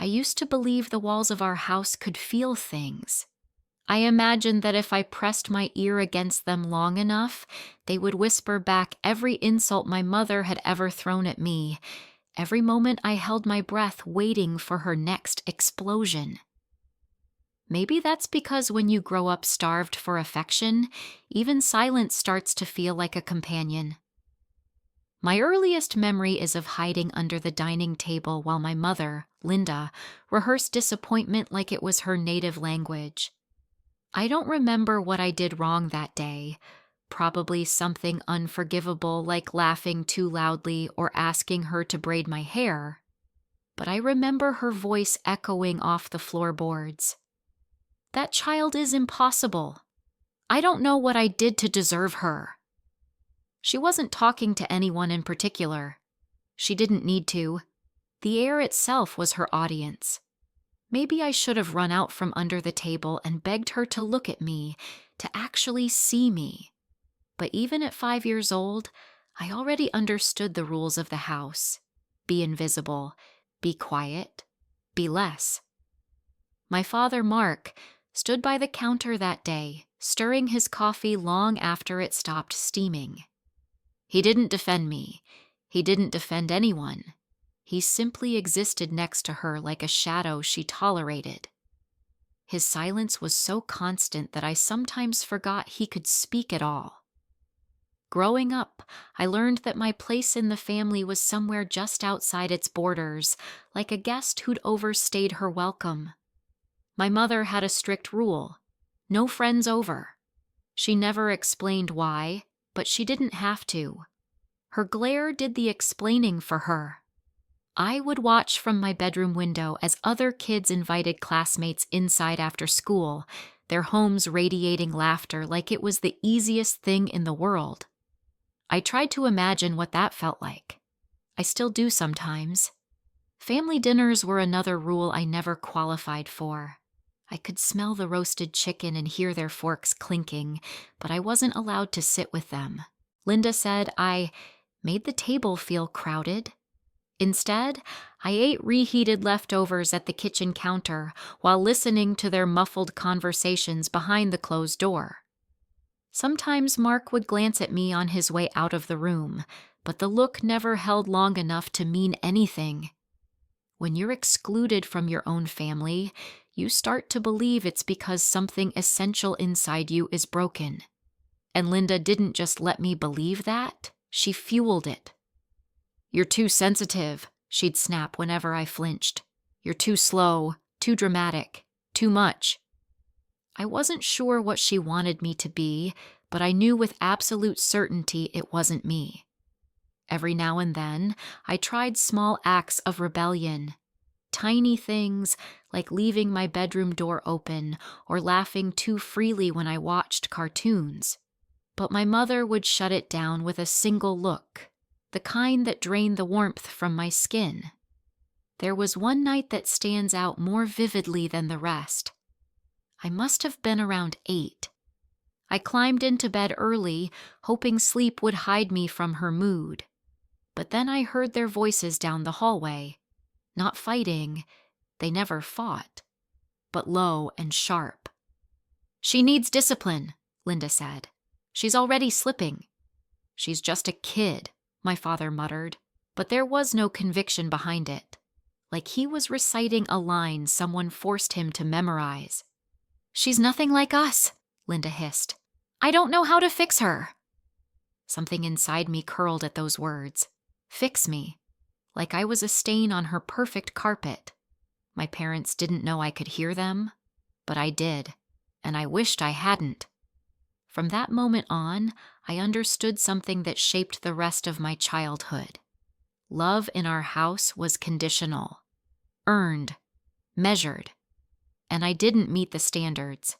I used to believe the walls of our house could feel things. I imagined that if I pressed my ear against them long enough, they would whisper back every insult my mother had ever thrown at me, every moment I held my breath waiting for her next explosion. Maybe that's because when you grow up starved for affection, even silence starts to feel like a companion. My earliest memory is of hiding under the dining table while my mother, Linda, rehearsed disappointment like it was her native language. I don't remember what I did wrong that day, probably something unforgivable like laughing too loudly or asking her to braid my hair, but I remember her voice echoing off the floorboards. That child is impossible. I don't know what I did to deserve her. She wasn't talking to anyone in particular. She didn't need to. The air itself was her audience. Maybe I should have run out from under the table and begged her to look at me, to actually see me. But even at 5 years old, I already understood the rules of the house. Be invisible, be quiet, be less. My father, Mark, stood by the counter that day, stirring his coffee long after it stopped steaming. He didn't defend me. He didn't defend anyone. He simply existed next to her like a shadow she tolerated. His silence was so constant that I sometimes forgot he could speak at all. Growing up, I learned that my place in the family was somewhere just outside its borders, like a guest who'd overstayed her welcome. My mother had a strict rule: no friends over. She never explained why, but she didn't have to. Her glare did the explaining for her. I would watch from my bedroom window as other kids invited classmates inside after school, their homes radiating laughter like it was the easiest thing in the world. I tried to imagine what that felt like. I still do sometimes. Family dinners were another rule I never qualified for. I could smell the roasted chicken and hear their forks clinking, but I wasn't allowed to sit with them. Linda said I made the table feel crowded. Instead, I ate reheated leftovers at the kitchen counter while listening to their muffled conversations behind the closed door. Sometimes Mark would glance at me on his way out of the room, but the look never held long enough to mean anything. When you're excluded from your own family, you start to believe it's because something essential inside you is broken. And Linda didn't just let me believe that, she fueled it. "You're too sensitive," she'd snap whenever I flinched. "You're too slow, too dramatic, too much." I wasn't sure what she wanted me to be, but I knew with absolute certainty it wasn't me. Every now and then, I tried small acts of rebellion. Tiny things like leaving my bedroom door open or laughing too freely when I watched cartoons. But my mother would shut it down with a single look, the kind that drained the warmth from my skin. There was one night that stands out more vividly than the rest. I must have been around 8. I climbed into bed early, hoping sleep would hide me from her mood. But then I heard their voices down the hallway. Not fighting, they never fought, but low and sharp. "She needs discipline," Linda said. "She's already slipping." "She's just a kid," my father muttered, but there was no conviction behind it, like he was reciting a line someone forced him to memorize. "She's nothing like us," Linda hissed. "I don't know how to fix her." Something inside me curled at those words. Fix me. Like I was a stain on her perfect carpet. My parents didn't know I could hear them, but I did, and I wished I hadn't. From that moment on, I understood something that shaped the rest of my childhood. Love in our house was conditional, earned, measured, and I didn't meet the standards.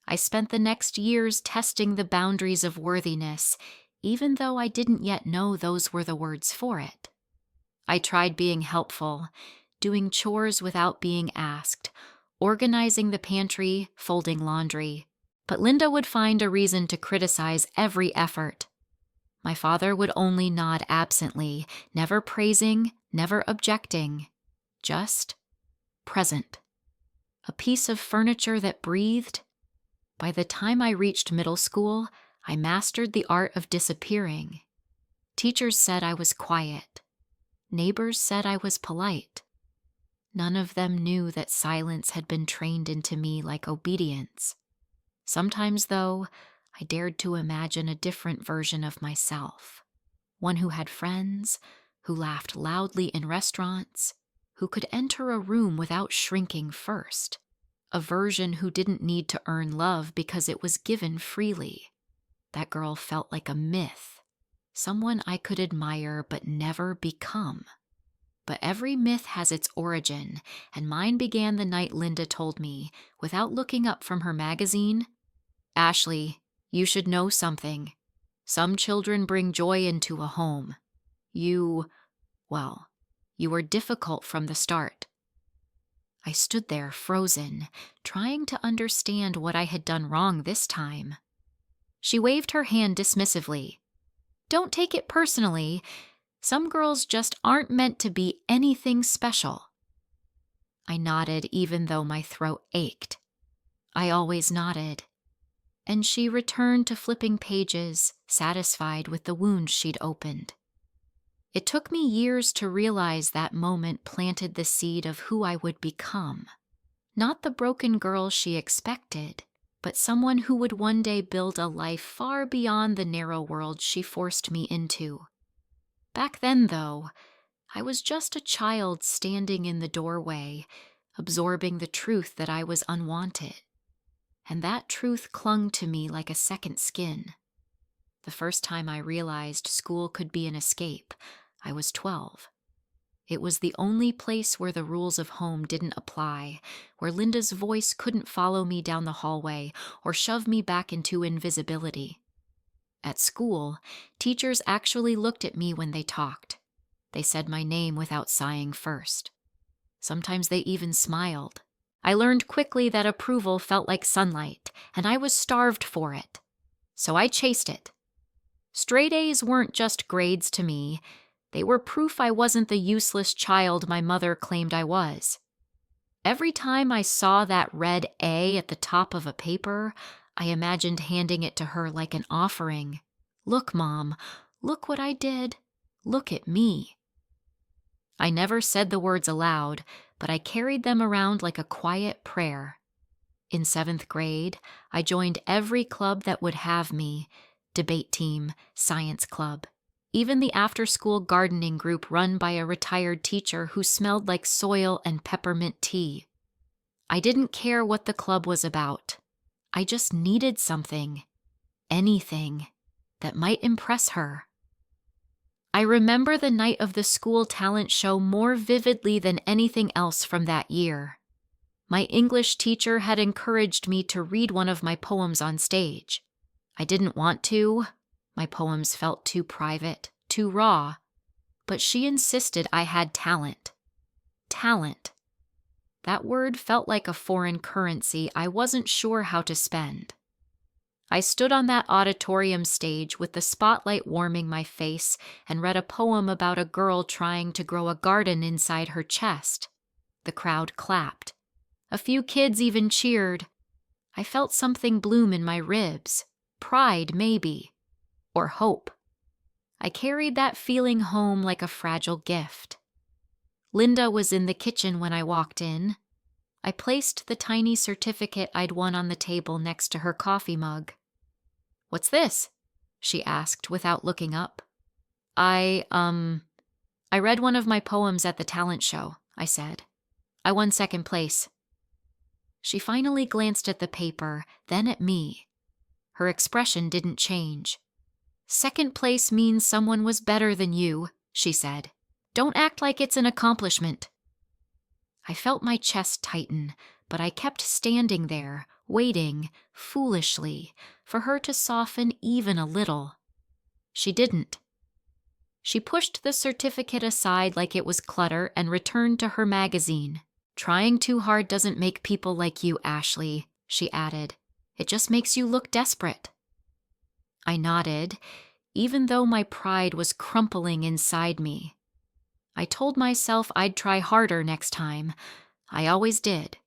I spent the next years testing the boundaries of worthiness, even though I didn't yet know those were the words for it. I tried being helpful, doing chores without being asked, organizing the pantry, folding laundry. But Linda would find a reason to criticize every effort. My father would only nod absently, never praising, never objecting. Just, present. A piece of furniture that breathed. By the time I reached middle school, I mastered the art of disappearing. Teachers said I was quiet. Neighbors said I was polite. None of them knew that silence had been trained into me like obedience. Sometimes, though, I dared to imagine a different version of myself. One who had friends, who laughed loudly in restaurants, who could enter a room without shrinking first. A version who didn't need to earn love because it was given freely. That girl felt like a myth, someone I could admire but never become. But every myth has its origin, and mine began the night Linda told me, without looking up from her magazine, "Ashley, you should know something. Some children bring joy into a home. You were difficult from the start." I stood there frozen, trying to understand what I had done wrong this time. She waved her hand dismissively. "Don't take it personally. Some girls just aren't meant to be anything special." I nodded even though my throat ached. I always nodded. And she returned to flipping pages, satisfied with the wound she'd opened. It took me years to realize that moment planted the seed of who I would become. Not the broken girl she expected, but someone who would one day build a life far beyond the narrow world she forced me into. Back then, though, I was just a child standing in the doorway, absorbing the truth that I was unwanted. And that truth clung to me like a second skin. The first time I realized school could be an escape, I was 12. It was the only place where the rules of home didn't apply, where Linda's voice couldn't follow me down the hallway or shove me back into invisibility. At school, teachers actually looked at me when they talked. They said my name without sighing first. Sometimes they even smiled. I learned quickly that approval felt like sunlight, and I was starved for it. So I chased it. Straight A's weren't just grades to me. They were proof I wasn't the useless child my mother claimed I was. Every time I saw that red A at the top of a paper, I imagined handing it to her like an offering. "Look, Mom, look what I did. Look at me." I never said the words aloud, but I carried them around like a quiet prayer. In 7th grade, I joined every club that would have me: debate team, science club, even the after-school gardening group run by a retired teacher who smelled like soil and peppermint tea. I didn't care what the club was about. I just needed something, anything, that might impress her. I remember the night of the school talent show more vividly than anything else from that year. My English teacher had encouraged me to read one of my poems on stage. I didn't want to. My poems felt too private, too raw. But she insisted I had talent. Talent. That word felt like a foreign currency I wasn't sure how to spend. I stood on that auditorium stage with the spotlight warming my face and read a poem about a girl trying to grow a garden inside her chest. The crowd clapped. A few kids even cheered. I felt something bloom in my ribs. Pride, maybe. Or hope. I carried that feeling home like a fragile gift. Linda was in the kitchen when I walked in. I placed the tiny certificate I'd won on the table next to her coffee mug. "What's this?" she asked without looking up. I read one of my poems at the talent show," I said. "I won 2nd place." She finally glanced at the paper, then at me. Her expression didn't change. "2nd place means someone was better than you," she said. "Don't act like it's an accomplishment." I felt my chest tighten, but I kept standing there, waiting, foolishly, for her to soften even a little. She didn't. She pushed the certificate aside like it was clutter and returned to her magazine. "Trying too hard doesn't make people like you, Ashley," she added. "It just makes you look desperate." I nodded, even though my pride was crumpling inside me. I told myself I'd try harder next time, I always did.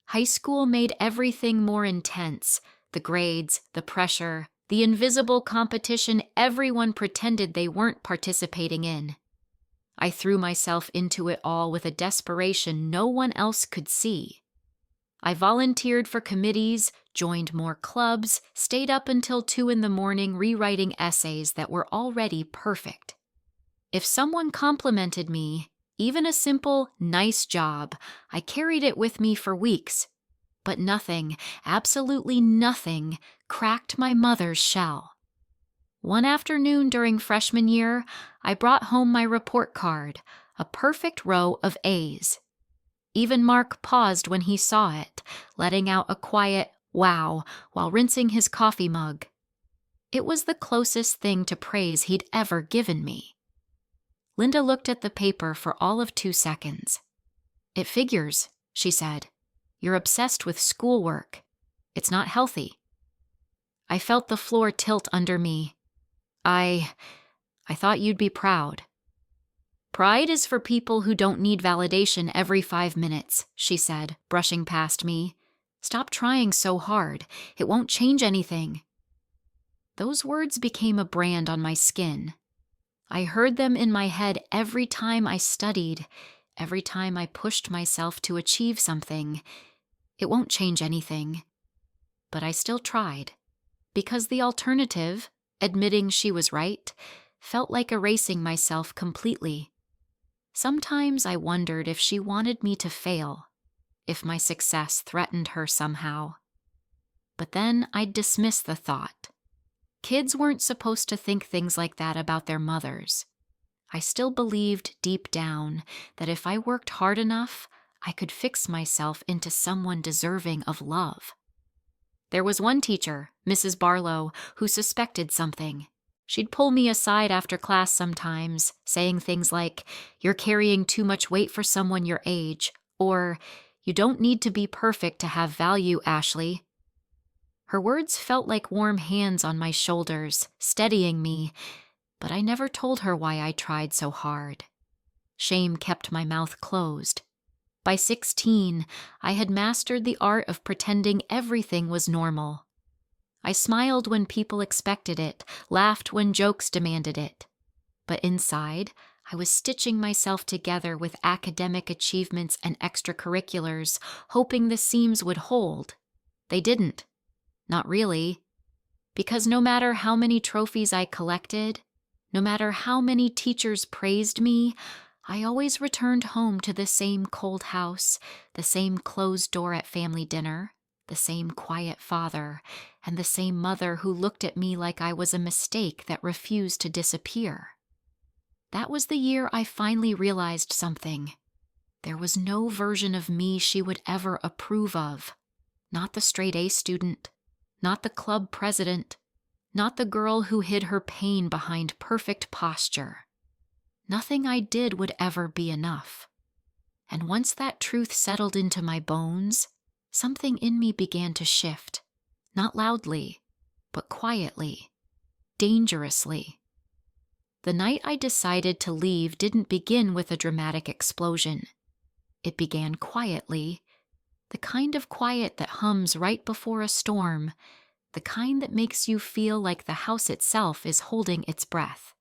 High school made everything more intense. The grades, the pressure, the invisible competition everyone pretended they weren't participating in. I threw myself into it all with a desperation no one else could see. I volunteered for committees, joined more clubs, stayed up until 2 in the morning rewriting essays that were already perfect. If someone complimented me, even a simple, nice job, I carried it with me for weeks. But nothing, absolutely nothing, cracked my mother's shell. One afternoon during freshman year, I brought home my report card, a perfect row of A's. Even Mark paused when he saw it, letting out a quiet wow while rinsing his coffee mug. It was the closest thing to praise he'd ever given me. Linda looked at the paper for all of 2 seconds. "It figures," she said. "You're obsessed with schoolwork. It's not healthy." I felt the floor tilt under me. I thought you'd be proud." "Pride is for people who don't need validation every 5 minutes," she said, brushing past me. "Stop trying so hard. It won't change anything." Those words became a brand on my skin. I heard them in my head every time I studied, every time I pushed myself to achieve something. It won't change anything. But I still tried, because the alternative, admitting she was right, felt like erasing myself completely. Sometimes I wondered if she wanted me to fail, if my success threatened her somehow. But then I'd dismiss the thought. Kids weren't supposed to think things like that about their mothers. I still believed deep down that if I worked hard enough, I could fix myself into someone deserving of love. There was one teacher, Mrs. Barlow, who suspected something. She'd pull me aside after class sometimes, saying things like, "You're carrying too much weight for someone your age," or, "You don't need to be perfect to have value, Ashley." Her words felt like warm hands on my shoulders, steadying me, but I never told her why I tried so hard. Shame kept my mouth closed. By 16, I had mastered the art of pretending everything was normal. I smiled when people expected it, laughed when jokes demanded it. But inside, I was stitching myself together with academic achievements and extracurriculars, hoping the seams would hold. They didn't. Not really. Because no matter how many trophies I collected, no matter how many teachers praised me, I always returned home to the same cold house, the same closed door at family dinner, the same quiet father, and the same mother who looked at me like I was a mistake that refused to disappear. That was the year I finally realized something. There was no version of me she would ever approve of. Not the straight A student, not the club president, not the girl who hid her pain behind perfect posture. Nothing I did would ever be enough. And once that truth settled into my bones, something in me began to shift, not loudly, but quietly, dangerously. The night I decided to leave didn't begin with a dramatic explosion. It began quietly, the kind of quiet that hums right before a storm, the kind that makes you feel like the house itself is holding its breath.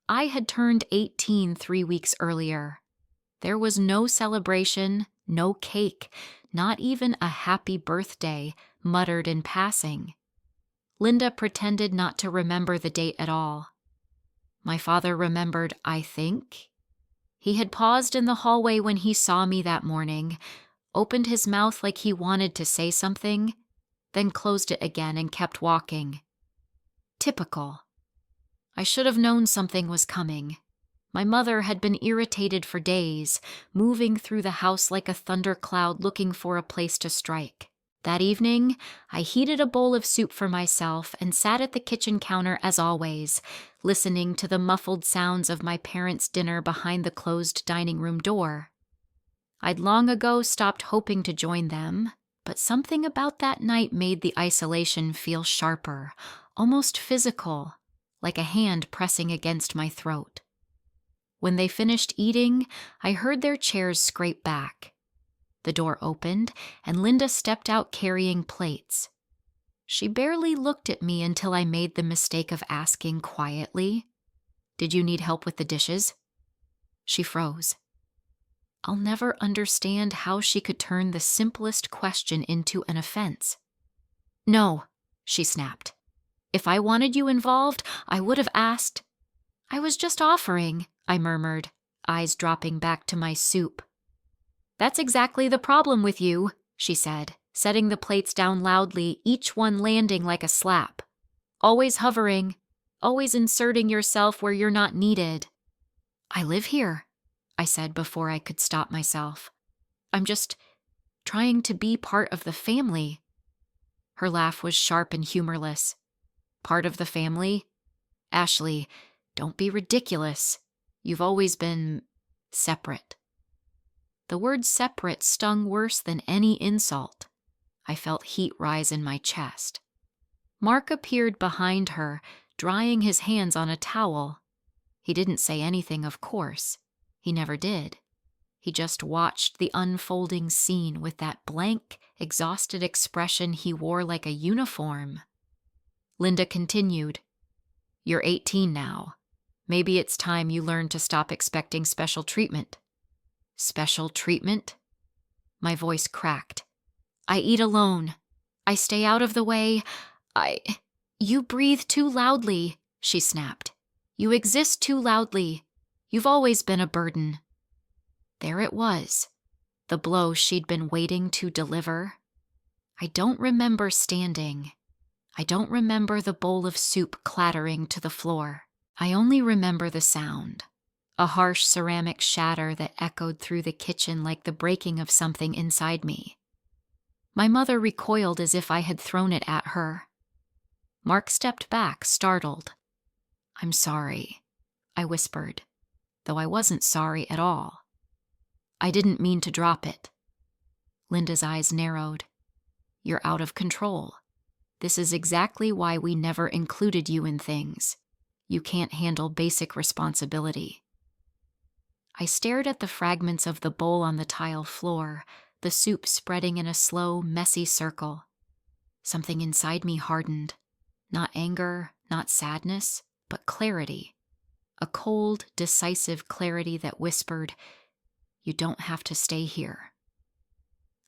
I had turned 18 3 weeks earlier. There was no celebration, no cake, not even a happy birthday muttered in passing. Linda pretended not to remember the date at all. My father remembered, I think. He had paused in the hallway when he saw me that morning, opened his mouth like he wanted to say something, then closed it again and kept walking. Typical. I should have known something was coming. My mother had been irritated for days, moving through the house like a thundercloud looking for a place to strike. That evening, I heated a bowl of soup for myself and sat at the kitchen counter as always, listening to the muffled sounds of my parents' dinner behind the closed dining room door. I'd long ago stopped hoping to join them, but something about that night made the isolation feel sharper, almost physical, like a hand pressing against my throat. When they finished eating, I heard their chairs scrape back. The door opened, and Linda stepped out carrying plates. She barely looked at me until I made the mistake of asking quietly, "Did you need help with the dishes?" She froze. I'll never understand how she could turn the simplest question into an offense. "No," she snapped. "If I wanted you involved, I would have asked." "I was just offering," I murmured, eyes dropping back to my soup. "That's exactly the problem with you," she said, setting the plates down loudly, each one landing like a slap. "Always hovering, always inserting yourself where you're not needed." "I live here," I said before I could stop myself. "I'm just trying to be part of the family." Her laugh was sharp and humorless. "Part of the family? Ashley, don't be ridiculous. You've always been separate." The word separate stung worse than any insult. I felt heat rise in my chest. Mark appeared behind her, drying his hands on a towel. He didn't say anything, of course. He never did. He just watched the unfolding scene with that blank, exhausted expression he wore like a uniform. Linda continued, "You're 18 now. Maybe it's time you learned to stop expecting special treatment." "Special treatment?" My voice cracked. "I eat alone. I stay out of the way. You breathe too loudly," she snapped. "You exist too loudly. You've always been a burden." There it was, the blow she'd been waiting to deliver. I don't remember standing. I don't remember the bowl of soup clattering to the floor. I only remember the sound, a harsh ceramic shatter that echoed through the kitchen like the breaking of something inside me. My mother recoiled as if I had thrown it at her. Mark stepped back, startled. "I'm sorry," I whispered, though I wasn't sorry at all. "I didn't mean to drop it." Linda's eyes narrowed. "You're out of control. This is exactly why we never included you in things. You can't handle basic responsibility." I stared at the fragments of the bowl on the tile floor, the soup spreading in a slow, messy circle. Something inside me hardened. Not anger, not sadness, but clarity. A cold, decisive clarity that whispered, "You don't have to stay here."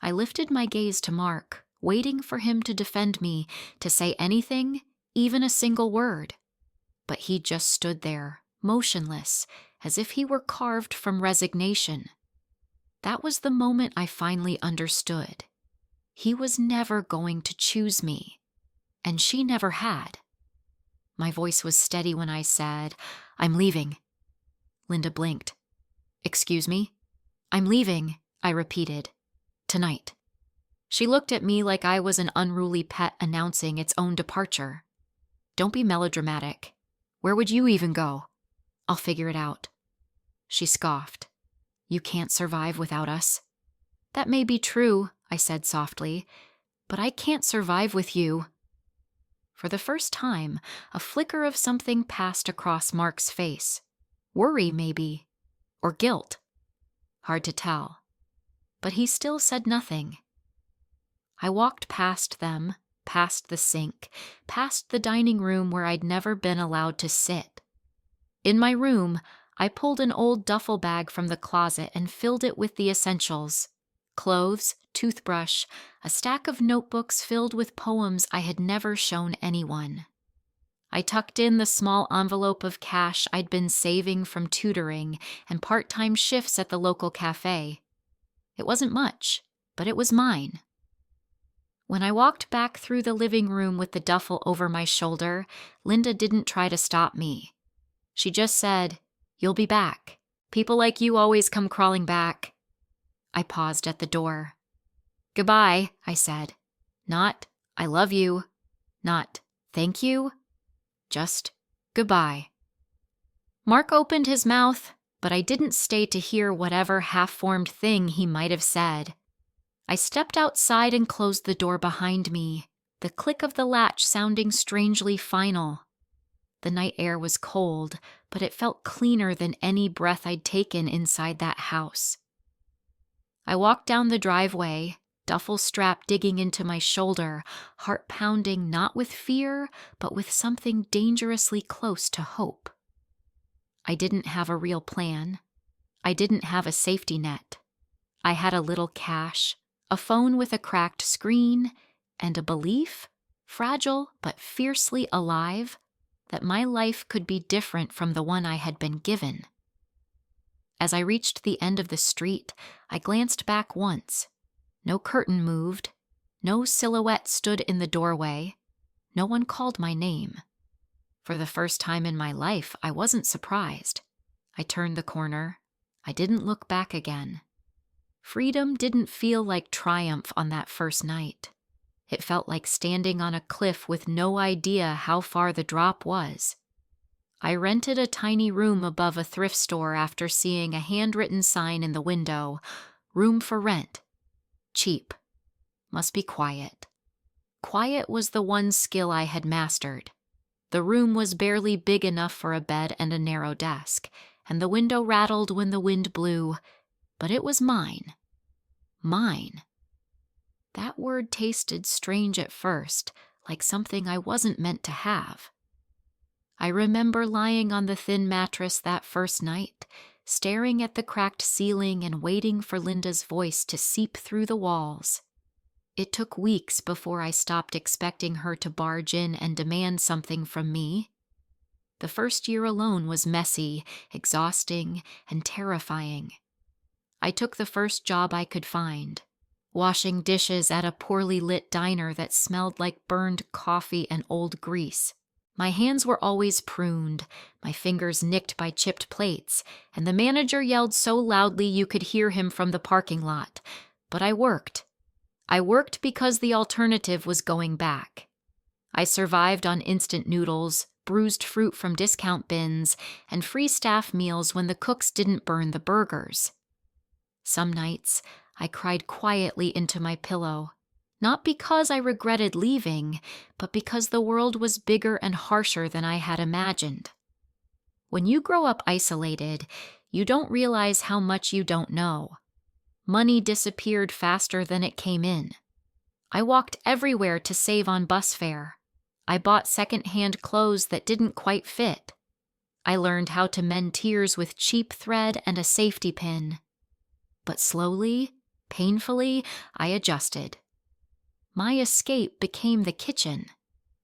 I lifted my gaze to Mark, waiting for him to defend me, to say anything, even a single word. But he just stood there, motionless, as if he were carved from resignation. That was the moment I finally understood. He was never going to choose me, and she never had. My voice was steady when I said, "I'm leaving." Linda blinked. "Excuse me?" "I'm leaving," I repeated. "Tonight." She looked at me like I was an unruly pet announcing its own departure. "Don't be melodramatic. Where would you even go?" "I'll figure it out." She scoffed. "You can't survive without us." "That may be true," I said softly, "but I can't survive with you." For the first time, a flicker of something passed across Mark's face. Worry, maybe, or guilt. Hard to tell. But he still said nothing. I walked past them, past the sink, past the dining room where I'd never been allowed to sit. In my room, I pulled an old duffel bag from the closet and filled it with the essentials: clothes, toothbrush, a stack of notebooks filled with poems I had never shown anyone. I tucked in the small envelope of cash I'd been saving from tutoring and part-time shifts at the local cafe. It wasn't much, but it was mine. When I walked back through the living room with the duffel over my shoulder, Linda didn't try to stop me. She just said, "You'll be back. People like you always come crawling back." I paused at the door. "Goodbye," I said. Not, "I love you." Not, "Thank you." Just, "Goodbye." Mark opened his mouth, but I didn't stay to hear whatever half-formed thing he might have said. I stepped outside and closed the door behind me, the click of the latch sounding strangely final. The night air was cold, but it felt cleaner than any breath I'd taken inside that house. I walked down the driveway, duffel strap digging into my shoulder, heart pounding not with fear, but with something dangerously close to hope. I didn't have a real plan. I didn't have a safety net. I had a little cash, a phone with a cracked screen, and a belief, fragile but fiercely alive, that my life could be different from the one I had been given. As I reached the end of the street, I glanced back once. No curtain moved. No silhouette stood in the doorway. No one called my name. For the first time in my life, I wasn't surprised. I turned the corner. I didn't look back again. Freedom didn't feel like triumph on that first night. It felt like standing on a cliff with no idea how far the drop was. I rented a tiny room above a thrift store after seeing a handwritten sign in the window, "Room for rent. Cheap. Must be quiet." Quiet was the one skill I had mastered. The room was barely big enough for a bed and a narrow desk, and the window rattled when the wind blew, but it was mine. Mine. That word tasted strange at first, like something I wasn't meant to have. I remember lying on the thin mattress that first night, staring at the cracked ceiling and waiting for Linda's voice to seep through the walls. It took weeks before I stopped expecting her to barge in and demand something from me. The first year alone was messy, exhausting, and terrifying. I took the first job I could find, washing dishes at a poorly lit diner that smelled like burned coffee and old grease. My hands were always pruned, my fingers nicked by chipped plates, and the manager yelled so loudly you could hear him from the parking lot. But I worked. I worked because the alternative was going back. I survived on instant noodles, bruised fruit from discount bins, and free staff meals when the cooks didn't burn the burgers. Some nights, I cried quietly into my pillow, not because I regretted leaving, but because the world was bigger and harsher than I had imagined. When you grow up isolated, you don't realize how much you don't know. Money disappeared faster than it came in. I walked everywhere to save on bus fare. I bought second-hand clothes that didn't quite fit. I learned how to mend tears with cheap thread and a safety pin. But slowly, painfully, I adjusted. My escape became the kitchen.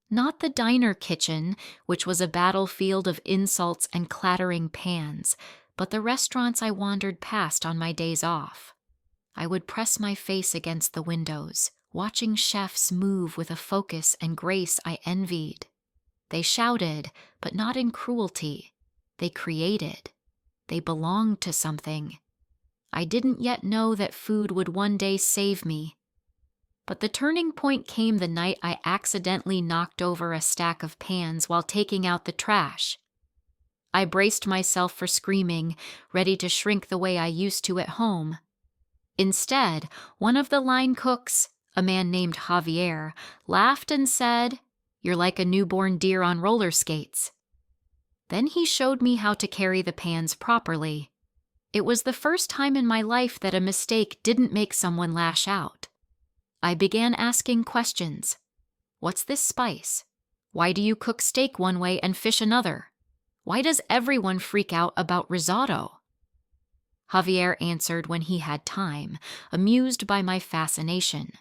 Not the diner kitchen, which was a battlefield of insults and clattering pans, but the restaurants I wandered past on my days off. I would press my face against the windows, watching chefs move with a focus and grace I envied. They shouted, but not in cruelty. They created. They belonged to something. I didn't yet know that food would one day save me. But the turning point came the night I accidentally knocked over a stack of pans while taking out the trash. I braced myself for screaming, ready to shrink the way I used to at home. Instead, one of the line cooks, a man named Javier, laughed and said, "You're like a newborn deer on roller skates." Then he showed me how to carry the pans properly. It was the first time in my life that a mistake didn't make someone lash out. I began asking questions. What's this spice? Why do you cook steak one way and fish another? Why does everyone freak out about risotto? Javier answered when he had time, amused by my fascination.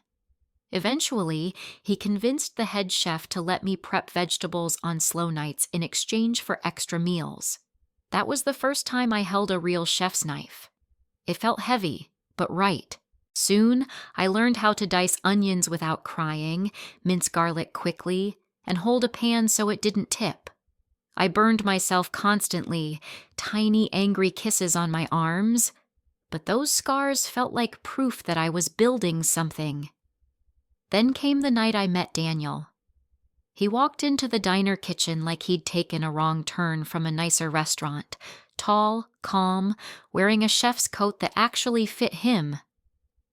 Eventually, he convinced the head chef to let me prep vegetables on slow nights in exchange for extra meals. That was the first time I held a real chef's knife. It felt heavy, but right. Soon, I learned how to dice onions without crying, mince garlic quickly, and hold a pan so it didn't tip. I burned myself constantly, tiny angry kisses on my arms, but those scars felt like proof that I was building something. Then came the night I met Daniel. He walked into the diner kitchen like he'd taken a wrong turn from a nicer restaurant, tall, calm, wearing a chef's coat that actually fit him.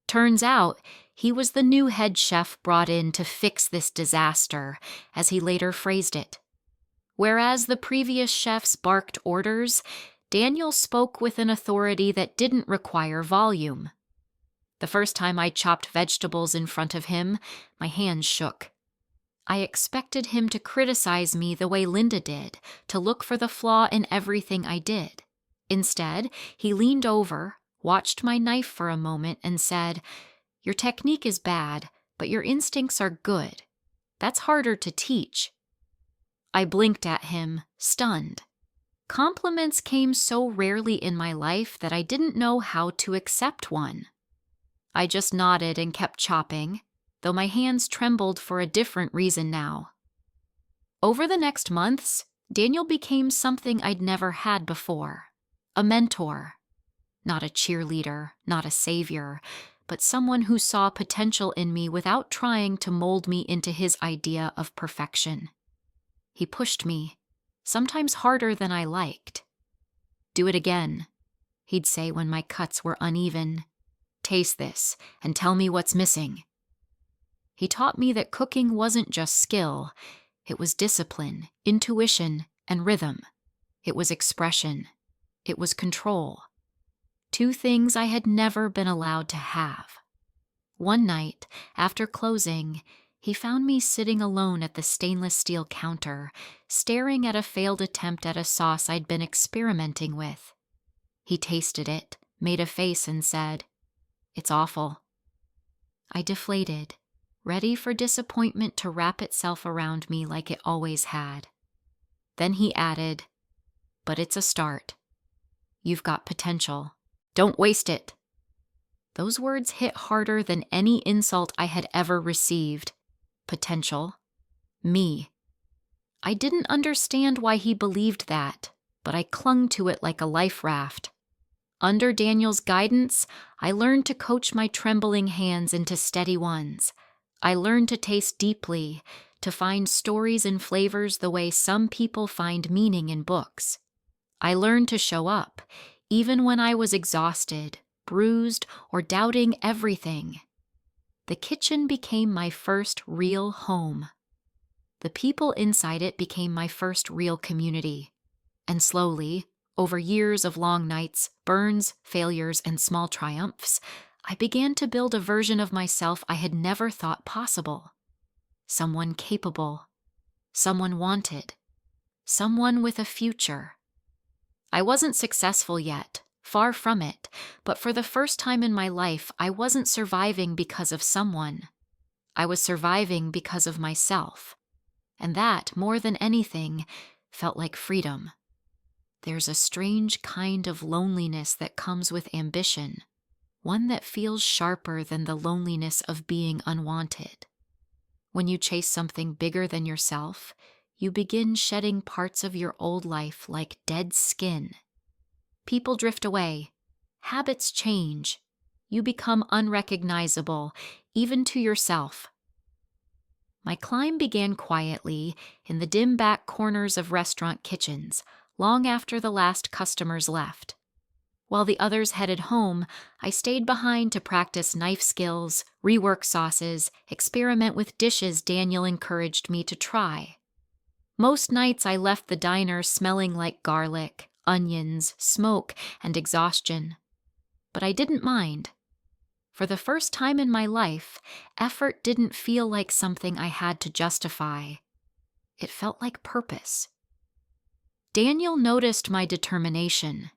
Turns out, he was the new head chef brought in to fix this disaster, as he later phrased it. Whereas the previous chefs barked orders, Daniel spoke with an authority that didn't require volume. The first time I chopped vegetables in front of him, my hands shook. I expected him to criticize me the way Linda did, to look for the flaw in everything I did. Instead, he leaned over, watched my knife for a moment, and said, "Your technique is bad, but your instincts are good. That's harder to teach." I blinked at him, stunned. Compliments came so rarely in my life that I didn't know how to accept one. I just nodded and kept chopping, though my hands trembled for a different reason now. Over the next months, Daniel became something I'd never had before. A mentor. Not a cheerleader, not a savior, but someone who saw potential in me without trying to mold me into his idea of perfection. He pushed me, sometimes harder than I liked. "Do it again," he'd say when my cuts were uneven. "Taste this and tell me what's missing." He taught me that cooking wasn't just skill. It was discipline, intuition, and rhythm. It was expression. It was control. Two things I had never been allowed to have. One night, after closing, he found me sitting alone at the stainless steel counter, staring at a failed attempt at a sauce I'd been experimenting with. He tasted it, made a face, and said, "It's awful." I deflated, ready for disappointment to wrap itself around me like it always had. Then he added, "But it's a start. You've got potential. Don't waste it." Those words hit harder than any insult I had ever received. Potential. Me. I didn't understand why he believed that, but I clung to it like a life raft. Under Daniel's guidance, I learned to coach my trembling hands into steady ones. I learned to taste deeply, to find stories and flavors the way some people find meaning in books. I learned to show up, even when I was exhausted, bruised, or doubting everything. The kitchen became my first real home. The people inside it became my first real community. And slowly, over years of long nights, burns, failures, and small triumphs, I began to build a version of myself I had never thought possible. Someone capable. Someone wanted. Someone with a future. I wasn't successful yet. Far from it, but for the first time in my life, I wasn't surviving because of someone. I was surviving because of myself. And that, more than anything, felt like freedom. There's a strange kind of loneliness that comes with ambition, one that feels sharper than the loneliness of being unwanted. When you chase something bigger than yourself, you begin shedding parts of your old life like dead skin. People drift away. Habits change. You become unrecognizable, even to yourself. My climb began quietly in the dim back corners of restaurant kitchens, long after the last customers left. While the others headed home, I stayed behind to practice knife skills, rework sauces, experiment with dishes Daniel encouraged me to try. Most nights I left the diner smelling like garlic, onions, smoke, and exhaustion. But I didn't mind. For the first time in my life, effort didn't feel like something I had to justify. It felt like purpose. Daniel noticed my determination.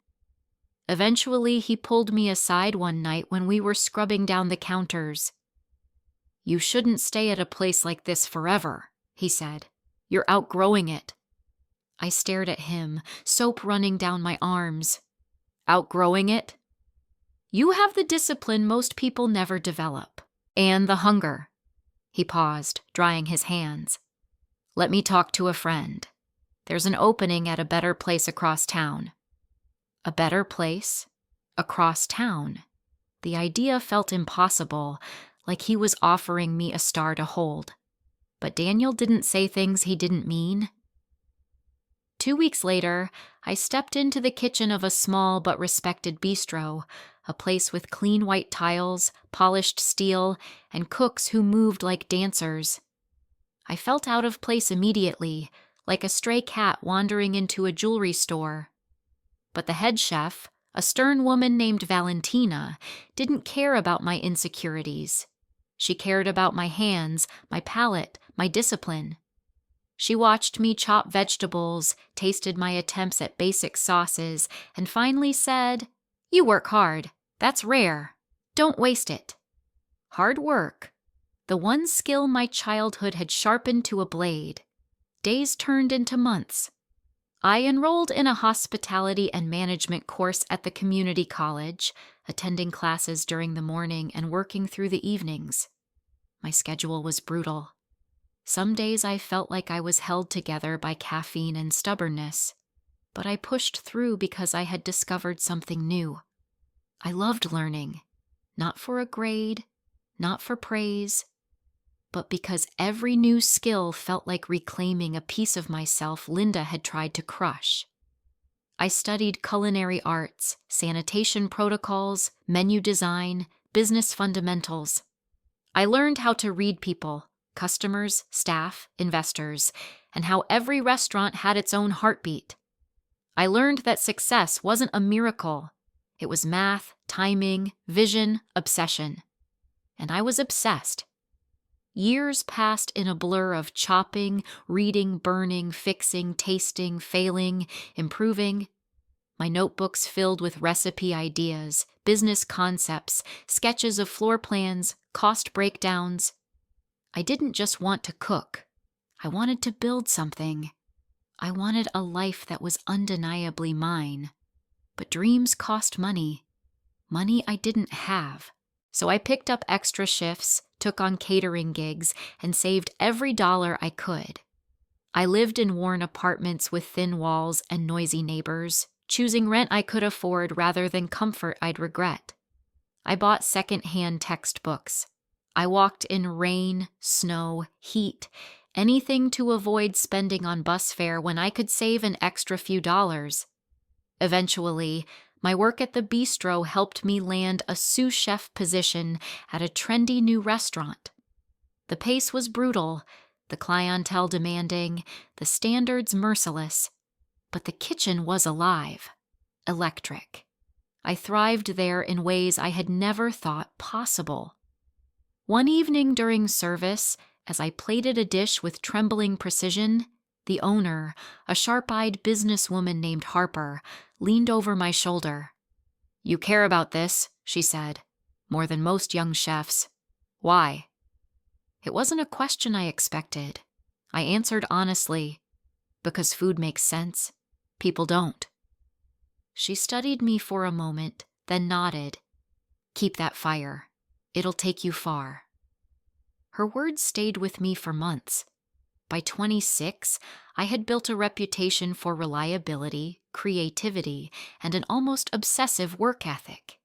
Eventually, he pulled me aside one night when we were scrubbing down the counters. "You shouldn't stay at a place like this forever," he said. "You're outgrowing it." I stared at him, soap running down my arms. "Outgrowing it? You have the discipline most people never develop. And the hunger." He paused, drying his hands. "Let me talk to a friend. There's an opening at a better place across town." A better place? Across town? The idea felt impossible, like he was offering me a star to hold. But Daniel didn't say things he didn't mean. 2 weeks later, I stepped into the kitchen of a small but respected bistro, a place with clean white tiles, polished steel, and cooks who moved like dancers. I felt out of place immediately, like a stray cat wandering into a jewelry store. But the head chef, a stern woman named Valentina, didn't care about my insecurities. She cared about my hands, my palate, my discipline. She watched me chop vegetables, tasted my attempts at basic sauces, and finally said, "You work hard. That's rare. Don't waste it." Hard work, the one skill my childhood had sharpened to a blade. Days turned into months. I enrolled in a hospitality and management course at the community college, attending classes during the morning and working through the evenings. My schedule was brutal. Some days I felt like I was held together by caffeine and stubbornness, but I pushed through because I had discovered something new. I loved learning, not for a grade, not for praise, but because every new skill felt like reclaiming a piece of myself Linda had tried to crush. I studied culinary arts, sanitation protocols, menu design, business fundamentals. I learned how to read people, customers, staff, investors, and how every restaurant had its own heartbeat. I learned that success wasn't a miracle. It was math, timing, vision, obsession. And I was obsessed. Years passed in a blur of chopping, reading, burning, fixing, tasting, failing, improving. My notebooks filled with recipe ideas, business concepts, sketches of floor plans, cost breakdowns. I didn't just want to cook. I wanted to build something. I wanted a life that was undeniably mine. But dreams cost money. Money I didn't have. So I picked up extra shifts, took on catering gigs, and saved every dollar I could. I lived in worn apartments with thin walls and noisy neighbors, choosing rent I could afford rather than comfort I'd regret. I bought second-hand textbooks. I walked in rain, snow, heat, anything to avoid spending on bus fare when I could save an extra few dollars. Eventually, my work at the bistro helped me land a sous chef position at a trendy new restaurant. The pace was brutal, the clientele demanding, the standards merciless, but the kitchen was alive, electric. I thrived there in ways I had never thought possible. One evening during service, as I plated a dish with trembling precision, the owner, a sharp-eyed businesswoman named Harper, leaned over my shoulder. "You care about this," she said, "more than most young chefs. Why?" It wasn't a question I expected. I answered honestly, "Because food makes sense. People don't." She studied me for a moment, then nodded. "Keep that fire. It'll take you far." Her words stayed with me for months. By 26, I had built a reputation for reliability, creativity, and an almost obsessive work ethic.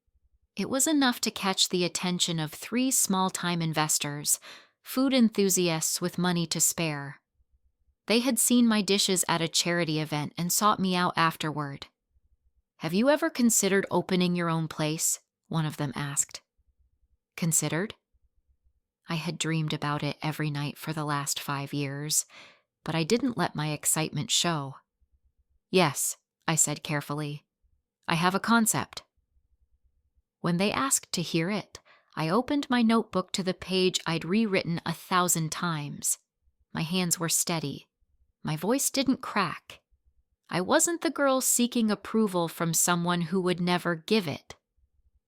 It was enough to catch the attention of 3 small-time investors, food enthusiasts with money to spare. They had seen my dishes at a charity event and sought me out afterward. "Have you ever considered opening your own place?" one of them asked. Considered? I had dreamed about it every night for the last 5 years, but I didn't let my excitement show. "Yes," I said carefully. "I have a concept." When they asked to hear it, I opened my notebook to the page I'd rewritten 1,000 times. My hands were steady. My voice didn't crack. I wasn't the girl seeking approval from someone who would never give it.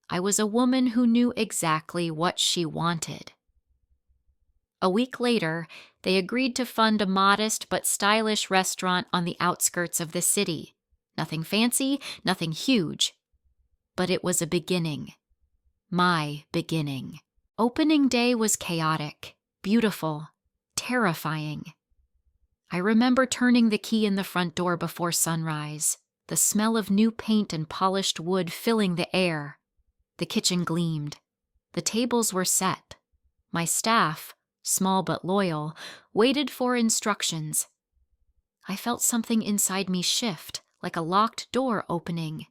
I was a woman who knew exactly what she wanted. A week later, they agreed to fund a modest but stylish restaurant on the outskirts of the city. Nothing fancy, nothing huge. But it was a beginning. My beginning. Opening day was chaotic, beautiful, terrifying. I remember turning the key in the front door before sunrise, the smell of new paint and polished wood filling the air. The kitchen gleamed. The tables were set. My staff, small but loyal, waited for instructions. I felt something inside me shift, like a locked door opening.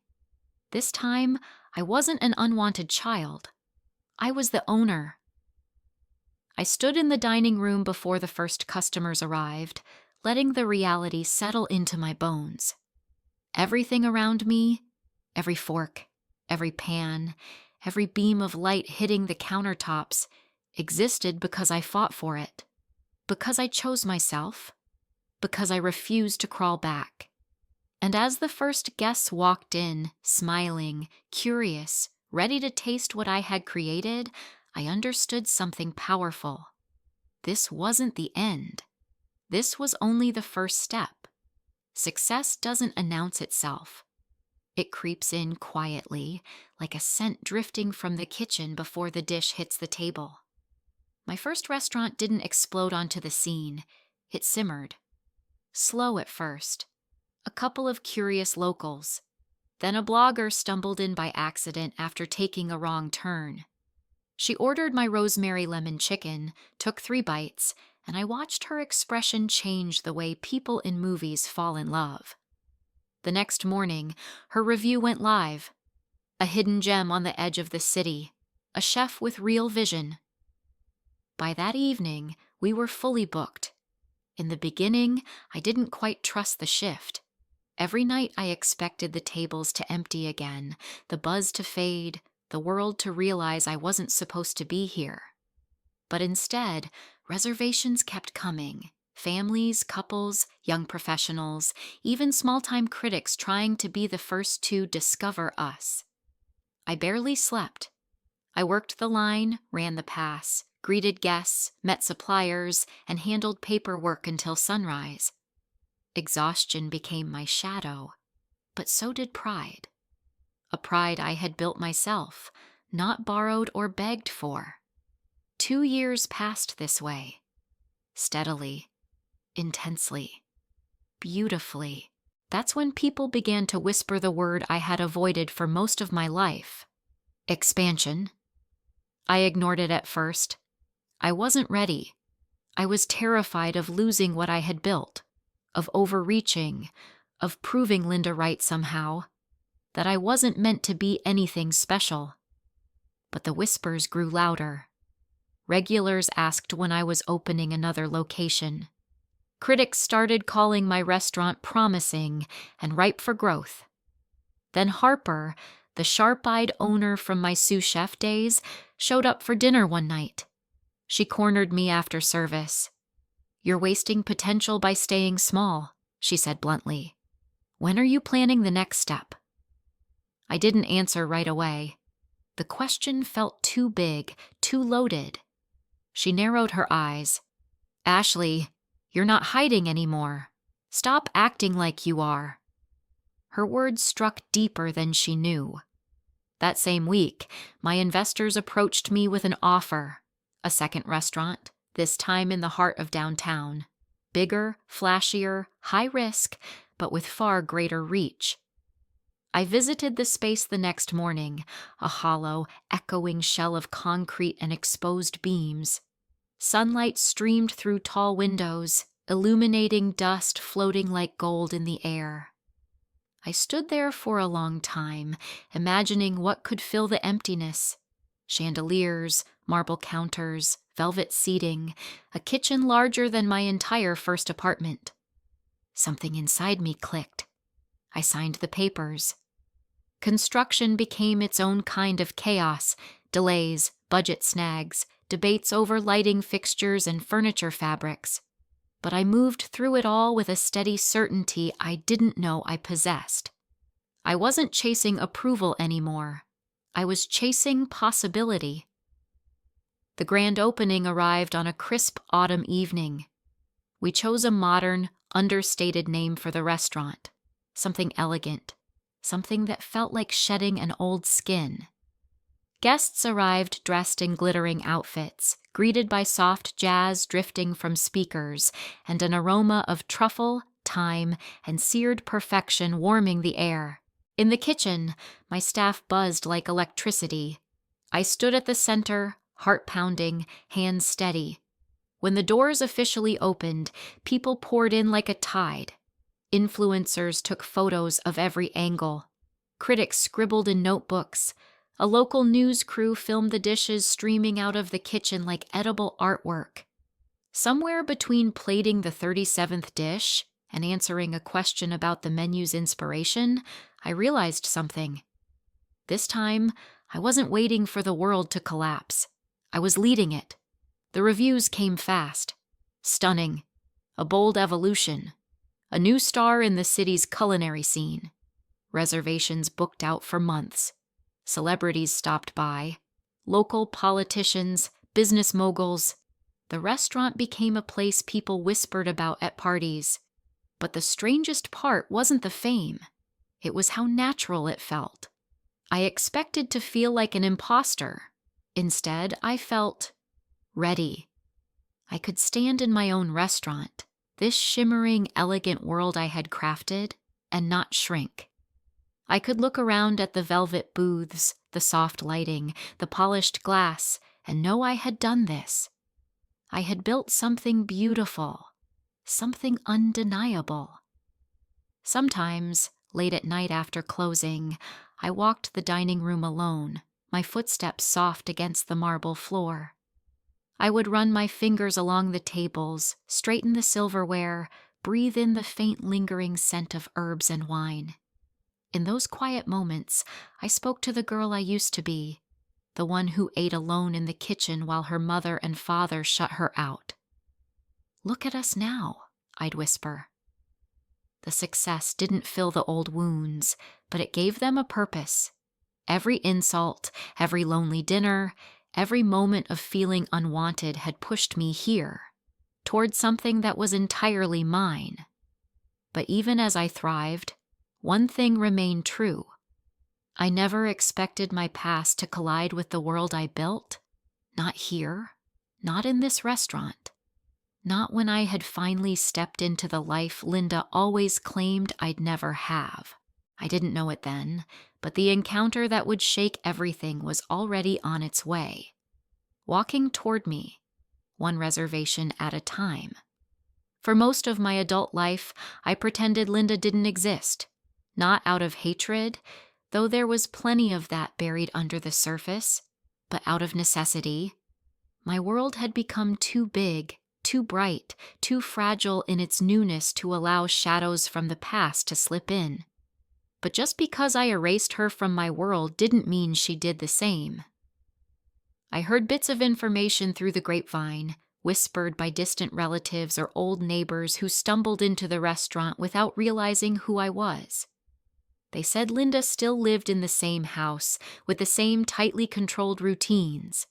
This time, I wasn't an unwanted child. I was the owner. I stood in the dining room before the first customers arrived, letting the reality settle into my bones. Everything around me, every fork, every pan, every beam of light hitting the countertops, existed because I fought for it, because I chose myself, because I refused to crawl back. And as the first guests walked in, smiling, curious, ready to taste what I had created, I understood something powerful. This wasn't the end. This was only the first step. Success doesn't announce itself. It creeps in quietly, like a scent drifting from the kitchen before the dish hits the table. My first restaurant didn't explode onto the scene. It simmered. Slow at first. A couple of curious locals. Then a blogger stumbled in by accident after taking a wrong turn. She ordered my rosemary lemon chicken, took 3 bites, and I watched her expression change the way people in movies fall in love. The next morning, her review went live. A hidden gem on the edge of the city, a chef with real vision. By that evening, we were fully booked. In the beginning, I didn't quite trust the shift. Every night I expected the tables to empty again, the buzz to fade, the world to realize I wasn't supposed to be here. But instead, reservations kept coming. Families, couples, young professionals, even small-time critics trying to be the first to discover us. I barely slept. I worked the line, ran the pass, greeted guests, met suppliers, and handled paperwork until sunrise. Exhaustion became my shadow, but so did pride. A pride I had built myself, not borrowed or begged for. 2 years passed this way, steadily, intensely, beautifully. That's when people began to whisper the word I had avoided for most of my life: expansion. I ignored it at first. I wasn't ready. I was terrified of losing what I had built, of overreaching, of proving Linda right somehow, that I wasn't meant to be anything special. But the whispers grew louder. Regulars asked when I was opening another location. Critics started calling my restaurant promising and ripe for growth. Then Harper, the sharp-eyed owner from my sous chef days, showed up for dinner one night. She cornered me after service. "You're wasting potential by staying small," she said bluntly. "When are you planning the next step?" I didn't answer right away. The question felt too big, too loaded. She narrowed her eyes. "Ashley, you're not hiding anymore. Stop acting like you are." Her words struck deeper than she knew. That same week, my investors approached me with an offer: a second restaurant, this time in the heart of downtown. Bigger, flashier, high risk, but with far greater reach. I visited the space the next morning, a hollow, echoing shell of concrete and exposed beams. Sunlight streamed through tall windows, illuminating dust floating like gold in the air. I stood there for a long time, imagining what could fill the emptiness. Chandeliers, marble counters, velvet seating, a kitchen larger than my entire first apartment. Something inside me clicked. I signed the papers. Construction became its own kind of chaos: delays, budget snags, debates over lighting fixtures and furniture fabrics. But I moved through it all with a steady certainty I didn't know I possessed. I wasn't chasing approval anymore. I was chasing possibility. The grand opening arrived on a crisp autumn evening. We chose a modern, understated name for the restaurant. Something elegant. Something that felt like shedding an old skin. Guests arrived dressed in glittering outfits, greeted by soft jazz drifting from speakers and an aroma of truffle, thyme, and seared perfection warming the air. In the kitchen, my staff buzzed like electricity. I stood at the center, heart pounding, hands steady. When the doors officially opened, people poured in like a tide. Influencers took photos of every angle. Critics scribbled in notebooks. A local news crew filmed the dishes streaming out of the kitchen like edible artwork. Somewhere between plating the 37th dish and answering a question about the menu's inspiration, I realized something. This time, I wasn't waiting for the world to collapse. I was leading it. The reviews came fast. Stunning. A bold evolution. A new star in the city's culinary scene. Reservations booked out for months. Celebrities stopped by. Local politicians, business moguls. The restaurant became a place people whispered about at parties. But the strangest part wasn't the fame. It was how natural it felt. I expected to feel like an imposter. Instead, I felt ready. I could stand in my own restaurant, this shimmering, elegant world I had crafted, and not shrink. I could look around at the velvet booths, the soft lighting, the polished glass, and know I had done this. I had built something beautiful, something undeniable. Sometimes, late at night after closing, I walked the dining room alone, my footsteps soft against the marble floor. I would run my fingers along the tables, straighten the silverware, breathe in the faint lingering scent of herbs and wine. In those quiet moments, I spoke to the girl I used to be, the one who ate alone in the kitchen while her mother and father shut her out. "Look at us now," I'd whisper. The success didn't fill the old wounds, but it gave them a purpose. Every insult, every lonely dinner, every moment of feeling unwanted had pushed me here, toward something that was entirely mine. But even as I thrived, one thing remained true. I never expected my past to collide with the world I built. Not here, not in this restaurant. Not when I had finally stepped into the life Linda always claimed I'd never have. I didn't know it then, but the encounter that would shake everything was already on its way. Walking toward me, one reservation at a time. For most of my adult life, I pretended Linda didn't exist. Not out of hatred, though there was plenty of that buried under the surface, but out of necessity. My world had become too big, too bright, too fragile in its newness to allow shadows from the past to slip in. But just because I erased her from my world didn't mean she did the same. I heard bits of information through the grapevine, whispered by distant relatives or old neighbors who stumbled into the restaurant without realizing who I was. They said Linda still lived in the same house, with the same tightly controlled routines.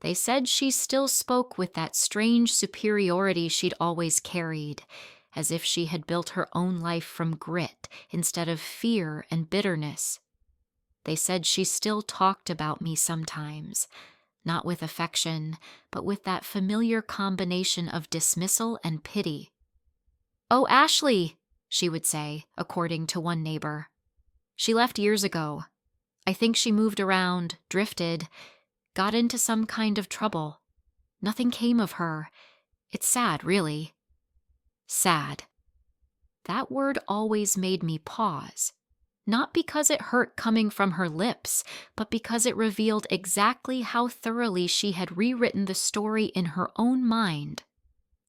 They said she still spoke with that strange superiority she'd always carried, as if she had built her own life from grit instead of fear and bitterness. They said she still talked about me sometimes, not with affection, but with that familiar combination of dismissal and pity. "Oh, Ashley," she would say, according to one neighbor. "She left years ago. I think she moved around, drifted, got into some kind of trouble. Nothing came of her. It's sad, really." Sad. That word always made me pause. Not because it hurt coming from her lips, but because it revealed exactly how thoroughly she had rewritten the story in her own mind.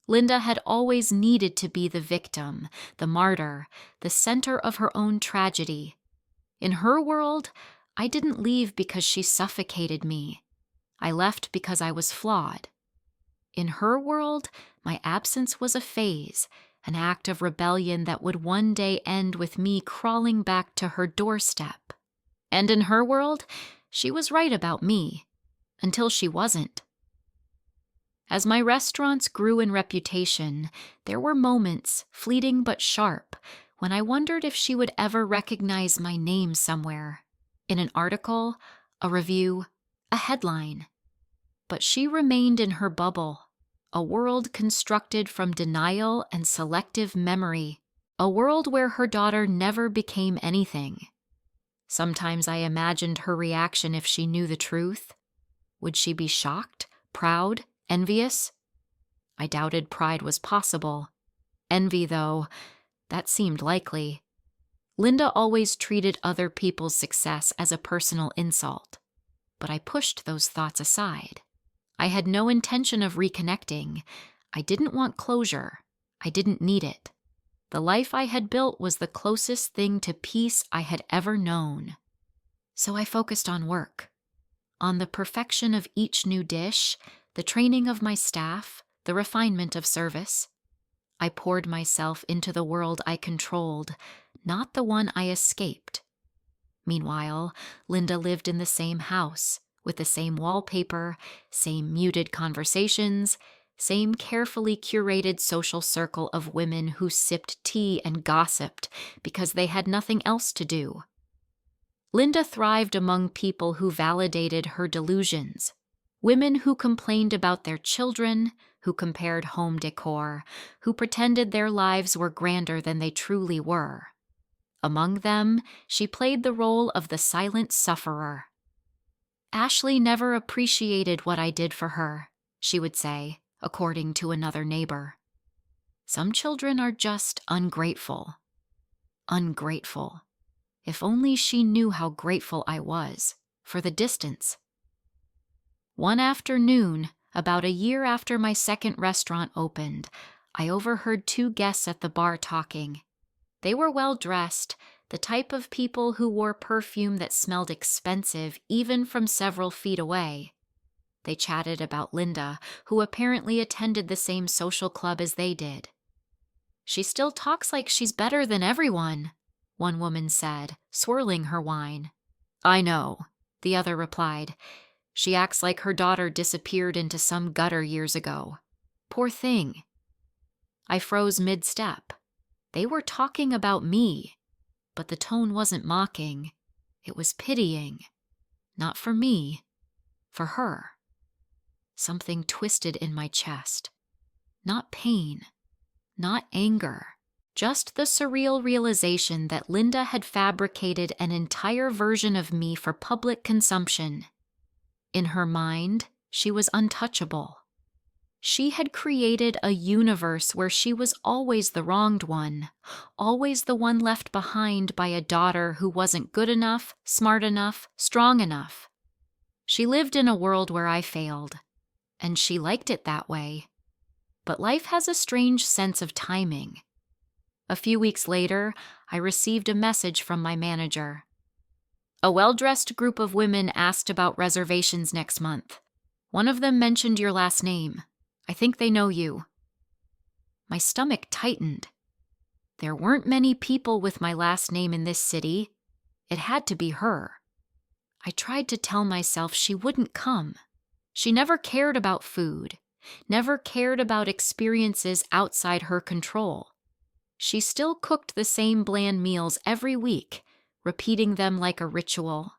Linda had always needed to be the victim, the martyr, the center of her own tragedy. In her world, I didn't leave because she suffocated me. I left because I was flawed. In her world, my absence was a phase, an act of rebellion that would one day end with me crawling back to her doorstep. And in her world, she was right about me, until she wasn't. As my restaurants grew in reputation, there were moments, fleeting but sharp, when I wondered if she would ever recognize my name somewhere, in an article, a review, a headline. But she remained in her bubble, a world constructed from denial and selective memory, a world where her daughter never became anything. Sometimes I imagined her reaction if she knew the truth. Would she be shocked, proud, envious? I doubted pride was possible. Envy, though, that seemed likely. Linda always treated other people's success as a personal insult, but I pushed those thoughts aside. I had no intention of reconnecting. I didn't want closure. I didn't need it. The life I had built was the closest thing to peace I had ever known. So I focused on work, on the perfection of each new dish, the training of my staff, the refinement of service. I poured myself into the world I controlled, not the one I escaped. Meanwhile, Linda lived in the same house, with the same wallpaper, same muted conversations, same carefully curated social circle of women who sipped tea and gossiped because they had nothing else to do. Linda thrived among people who validated her delusions, women who complained about their children, who compared home decor, who pretended their lives were grander than they truly were. Among them, she played the role of the silent sufferer. "Ashley never appreciated what I did for her," she would say, according to another neighbor. "Some children are just ungrateful." Ungrateful. If only she knew how grateful I was for the distance. One afternoon, about a year after my second restaurant opened, I overheard two guests at the bar talking. They were well dressed, the type of people who wore perfume that smelled expensive even from several feet away. They chatted about Linda, who apparently attended the same social club as they did. "She still talks like she's better than everyone," one woman said, swirling her wine. "I know," the other replied. "She acts like her daughter disappeared into some gutter years ago. Poor thing." I froze mid-step. They were talking about me, but the tone wasn't mocking. It was pitying. Not for me, for her. Something twisted in my chest. Not pain, not anger, just the surreal realization that Linda had fabricated an entire version of me for public consumption. In her mind, she was untouchable. She had created a universe where she was always the wronged one, always the one left behind by a daughter who wasn't good enough, smart enough, strong enough. She lived in a world where I failed, and she liked it that way. But life has a strange sense of timing. A few weeks later, I received a message from my manager. "A well-dressed group of women asked about reservations next month. One of them mentioned your last name. I think they know you." My stomach tightened. There weren't many people with my last name in this city. It had to be her. I tried to tell myself she wouldn't come. She never cared about food, never cared about experiences outside her control. She still cooked the same bland meals every week, repeating them like a ritual.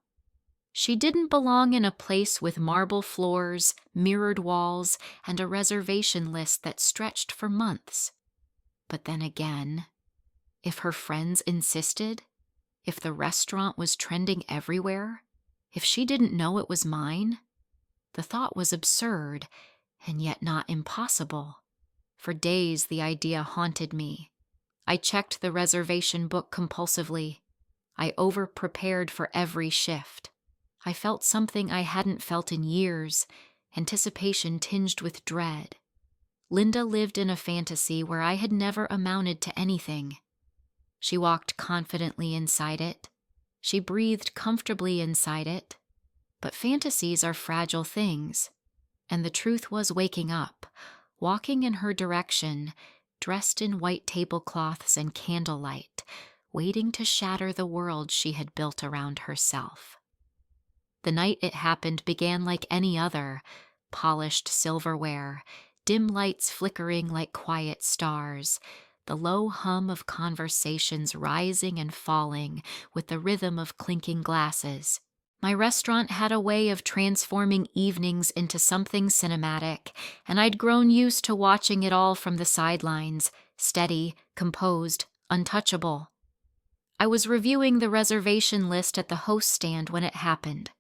She didn't belong in a place with marble floors, mirrored walls, and a reservation list that stretched for months. But then again, if her friends insisted, if the restaurant was trending everywhere, if she didn't know it was mine, the thought was absurd, and yet not impossible. For days the idea haunted me. I checked the reservation book compulsively. I over-prepared for every shift. I felt something I hadn't felt in years, anticipation tinged with dread. Linda lived in a fantasy where I had never amounted to anything. She walked confidently inside it. She breathed comfortably inside it. But fantasies are fragile things, and the truth was waking up, walking in her direction, dressed in white tablecloths and candlelight, waiting to shatter the world she had built around herself. The night it happened began like any other, polished silverware, dim lights flickering like quiet stars, the low hum of conversations rising and falling with the rhythm of clinking glasses. My restaurant had a way of transforming evenings into something cinematic, and I'd grown used to watching it all from the sidelines, steady, composed, untouchable. I was reviewing the reservation list at the host stand when it happened.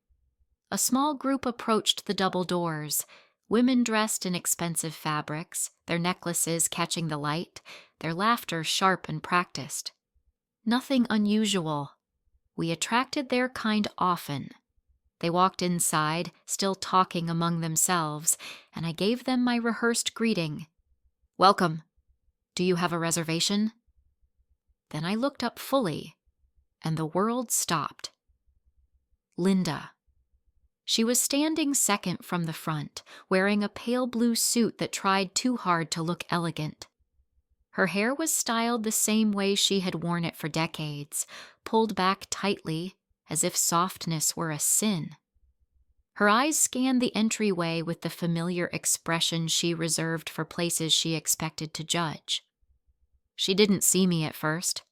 A small group approached the double doors, women dressed in expensive fabrics, their necklaces catching the light, their laughter sharp and practiced. Nothing unusual. We attracted their kind often. They walked inside, still talking among themselves, and I gave them my rehearsed greeting. Welcome. Do you have a reservation? Then I looked up fully, and the world stopped. Linda. She was standing second from the front, wearing a pale blue suit that tried too hard to look elegant. Her hair was styled the same way she had worn it for decades, pulled back tightly, as if softness were a sin. Her eyes scanned the entryway with the familiar expression she reserved for places she expected to judge. She didn't see me at first.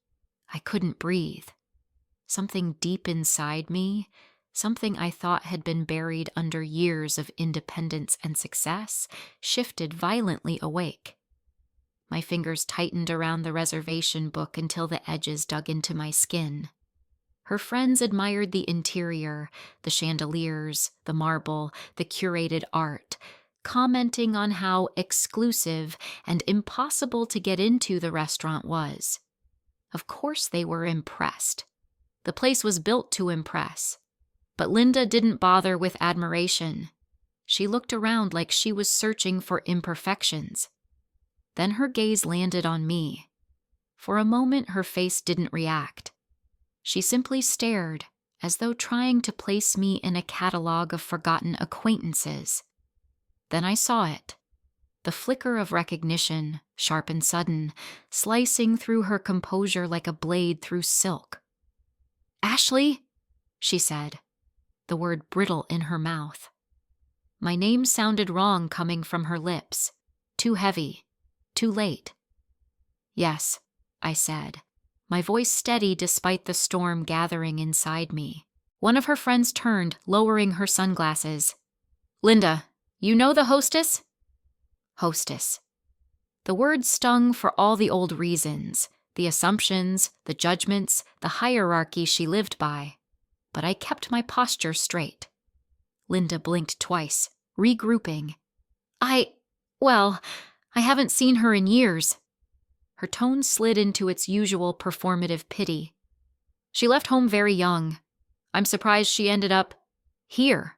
I couldn't breathe. Something deep inside me, something I thought had been buried under years of independence and success, shifted violently awake. My fingers tightened around the reservation book until the edges dug into my skin. Her friends admired the interior, the chandeliers, the marble, the curated art, commenting on how exclusive and impossible to get into the restaurant was. Of course they were impressed. The place was built to impress. But Linda didn't bother with admiration. She looked around like she was searching for imperfections. Then her gaze landed on me. For a moment, her face didn't react. She simply stared, as though trying to place me in a catalog of forgotten acquaintances. Then I saw it. The flicker of recognition, sharp and sudden, slicing through her composure like a blade through silk. "Ashley," she said, the word brittle in her mouth. My name sounded wrong coming from her lips, too heavy. Too late. "Yes," I said, my voice steady despite the storm gathering inside me. One of her friends turned, lowering her sunglasses. "Linda, you know the hostess?" Hostess. The word stung for all the old reasons, the assumptions, the judgments, the hierarchy she lived by. But I kept my posture straight. Linda blinked twice, regrouping. Well, I haven't seen her in years." Her tone slid into its usual performative pity. "She left home very young. I'm surprised she ended up here."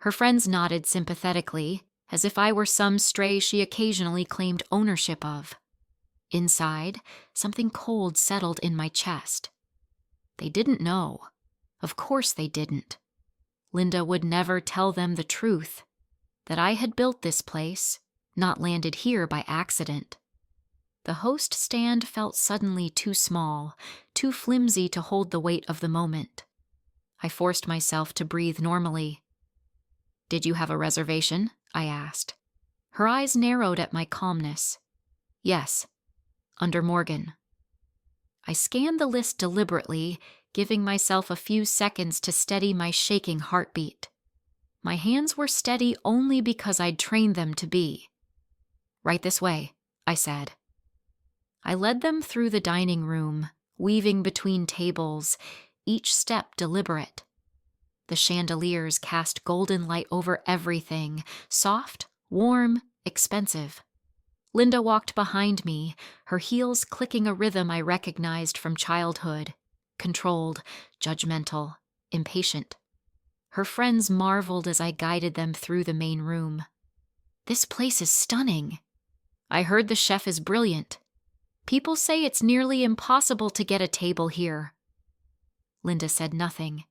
Her friends nodded sympathetically, as if I were some stray she occasionally claimed ownership of. Inside, something cold settled in my chest. They didn't know. Of course they didn't. Linda would never tell them the truth, that I had built this place, not landed here by accident. The host stand felt suddenly too small, too flimsy to hold the weight of the moment. I forced myself to breathe normally. "Did you have a reservation?" I asked. Her eyes narrowed at my calmness. "Yes, under Morgan." I scanned the list deliberately, giving myself a few seconds to steady my shaking heartbeat. My hands were steady only because I'd trained them to be. "Right this way," I said. I led them through the dining room, weaving between tables, each step deliberate. The chandeliers cast golden light over everything, soft, warm, expensive. Linda walked behind me, her heels clicking a rhythm I recognized from childhood, controlled, judgmental, impatient. Her friends marveled as I guided them through the main room. "This place is stunning. I heard the chef is brilliant. People say it's nearly impossible to get a table here." Linda said nothing,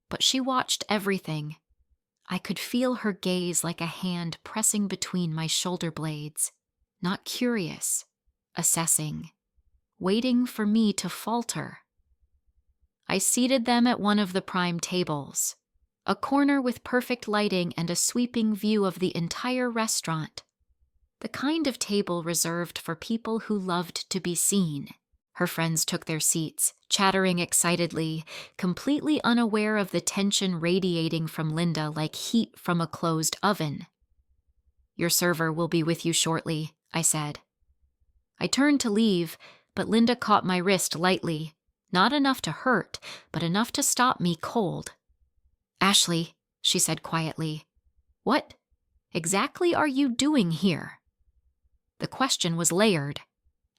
but she watched everything. I could feel her gaze like a hand pressing between my shoulder blades, not curious, assessing, waiting for me to falter. I seated them at one of the prime tables, a corner with perfect lighting and a sweeping view of the entire restaurant. The kind of table reserved for people who loved to be seen. Her friends took their seats, chattering excitedly, completely unaware of the tension radiating from Linda like heat from a closed oven. "Your server will be with you shortly," I said. I turned to leave, but Linda caught my wrist lightly, not enough to hurt, but enough to stop me cold. "Ashley," she said quietly, "what exactly are you doing here?" The question was layered,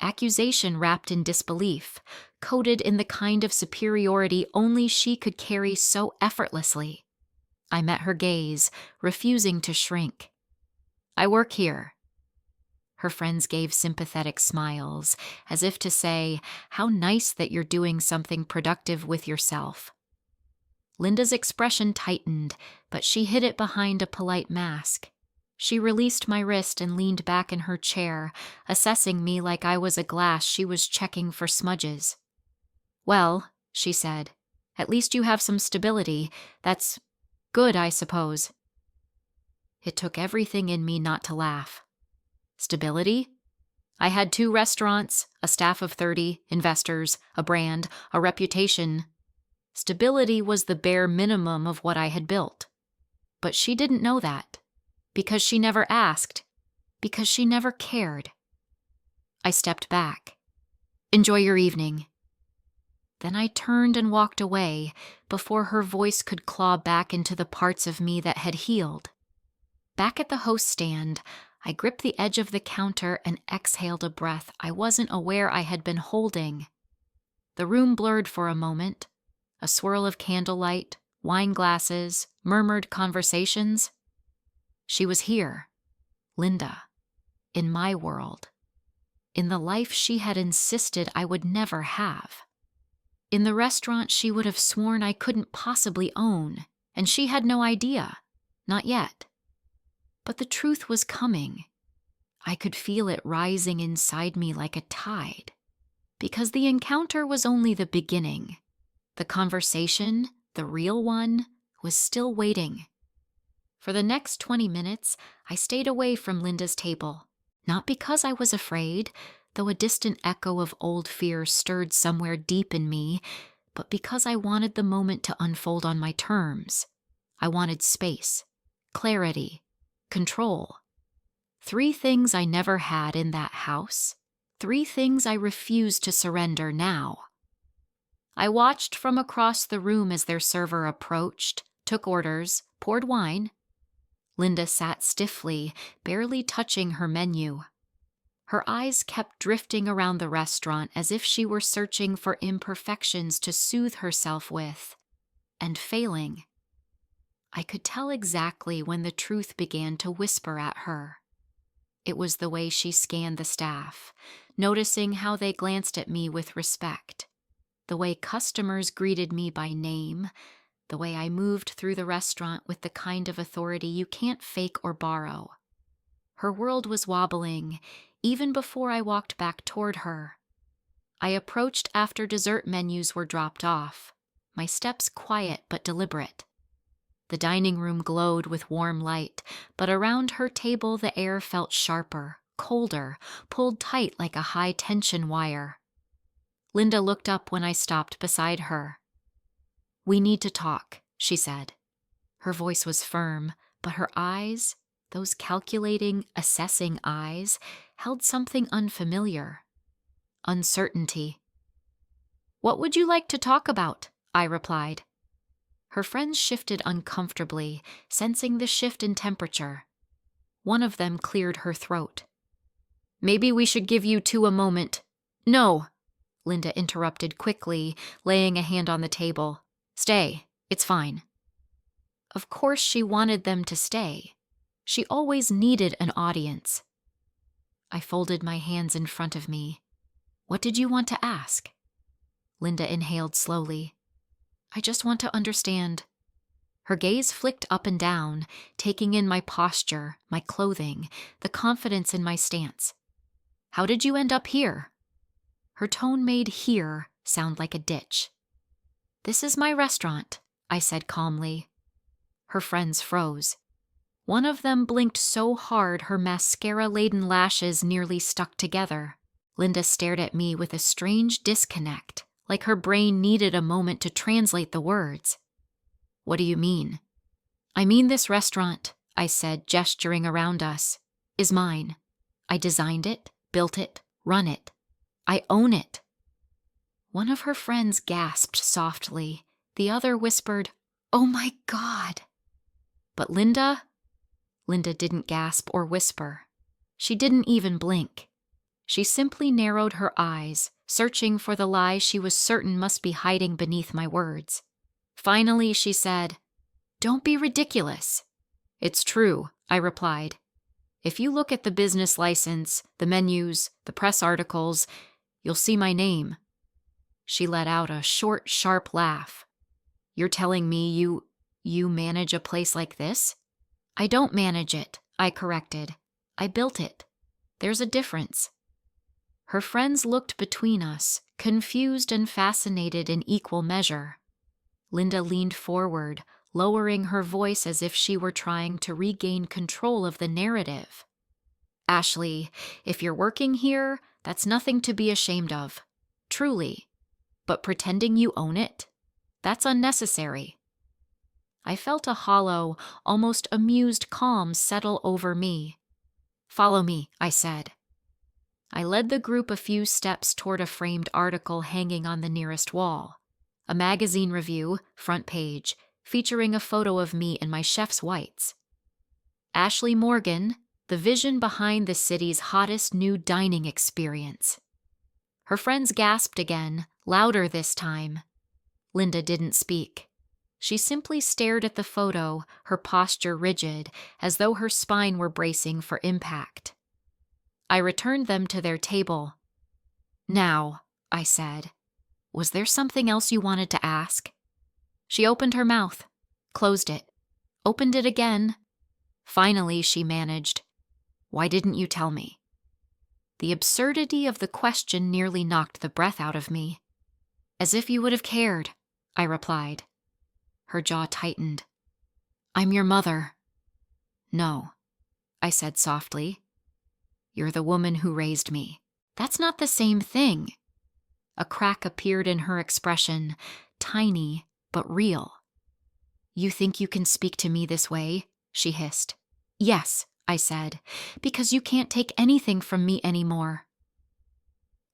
accusation wrapped in disbelief, coated in the kind of superiority only she could carry so effortlessly. I met her gaze, refusing to shrink. "I work here." Her friends gave sympathetic smiles, as if to say, "How nice that you're doing something productive with yourself." Linda's expression tightened, but she hid it behind a polite mask. She released my wrist and leaned back in her chair, assessing me like I was a glass she was checking for smudges. "Well," she said, "at least you have some stability. That's good, I suppose." It took everything in me not to laugh. Stability? I had 2 restaurants, a staff of 30, investors, a brand, a reputation. Stability was the bare minimum of what I had built. But she didn't know that, because she never asked, because she never cared. I stepped back. "Enjoy your evening." Then I turned and walked away before her voice could claw back into the parts of me that had healed. Back at the host stand, I gripped the edge of the counter and exhaled a breath I wasn't aware I had been holding. The room blurred for a moment. A swirl of candlelight, wine glasses, murmured conversations. She was here, Linda, in my world, in the life she had insisted I would never have. In the restaurant she would have sworn I couldn't possibly own, and she had no idea, not yet. But the truth was coming. I could feel it rising inside me like a tide, because the encounter was only the beginning. The conversation, the real one, was still waiting. For the next 20 minutes, I stayed away from Linda's table, not because I was afraid, though a distant echo of old fear stirred somewhere deep in me, but because I wanted the moment to unfold on my terms. I wanted space, clarity, control. 3 things I never had in that house. 3 things I refused to surrender now. I watched from across the room as their server approached, took orders, poured wine. Linda sat stiffly, barely touching her menu. Her eyes kept drifting around the restaurant as if she were searching for imperfections to soothe herself with, and failing. I could tell exactly when the truth began to whisper at her. It was the way she scanned the staff, noticing how they glanced at me with respect, the way customers greeted me by name, the way I moved through the restaurant with the kind of authority you can't fake or borrow. Her world was wobbling, even before I walked back toward her. I approached after dessert menus were dropped off, my steps quiet but deliberate. The dining room glowed with warm light, but around her table the air felt sharper, colder, pulled tight like a high-tension wire. Linda looked up when I stopped beside her. "We need to talk," she said. Her voice was firm, but her eyes, those calculating, assessing eyes, held something unfamiliar. Uncertainty. "What would you like to talk about?" I replied. Her friends shifted uncomfortably, sensing the shift in temperature. One of them cleared her throat. "Maybe we should give you 2 a moment." "No," Linda interrupted quickly, laying a hand on the table. "Stay, it's fine." Of course she wanted them to stay. She always needed an audience. I folded my hands in front of me. "What did you want to ask?" Linda inhaled slowly. "I just want to understand." Her gaze flicked up and down, taking in my posture, my clothing, the confidence in my stance. "How did you end up here?" Her tone made "here" sound like a ditch. "This is my restaurant," I said calmly. Her friends froze. One of them blinked so hard her mascara-laden lashes nearly stuck together. Linda stared at me with a strange disconnect, like her brain needed a moment to translate the words. "What do you mean?" "I mean this restaurant," I said, gesturing around us, "is mine. I designed it, built it, run it. I own it." One of her friends gasped softly. The other whispered, "Oh my God." But Linda didn't gasp or whisper. She didn't even blink. She simply narrowed her eyes, searching for the lie she was certain must be hiding beneath my words. Finally, she said, "Don't be ridiculous." "It's true," I replied. If you look at the business license, the menus, the press articles, you'll see my name." She let out a short, sharp laugh. "You're telling me you manage a place like this?" "I don't manage it," I corrected. "I built it. There's a difference." Her friends looked between us, confused and fascinated in equal measure. Linda leaned forward, lowering her voice as if she were trying to regain control of the narrative. "Ashley, if you're working here, that's nothing to be ashamed of. Truly. But pretending you own it? That's unnecessary." I felt a hollow, almost amused calm settle over me. "Follow me," I said. I led the group a few steps toward a framed article hanging on the nearest wall. A magazine review, front page, featuring a photo of me in my chef's whites. "Ashley Morgan, the vision behind the city's hottest new dining experience." Her friends gasped again, louder this time. Linda didn't speak. She simply stared at the photo, her posture rigid, as though her spine were bracing for impact. I returned them to their table. "Now," I said, "was there something else you wanted to ask?" She opened her mouth, closed it, opened it again. Finally, she managed, "Why didn't you tell me?" The absurdity of the question nearly knocked the breath out of me. "As if you would have cared," I replied. Her jaw tightened. "I'm your mother." "No," I said softly. "You're the woman who raised me." "That's not the same thing." A crack appeared in her expression, tiny but real. "You think you can speak to me this way?" she hissed. "Yes," I said, "because you can't take anything from me anymore."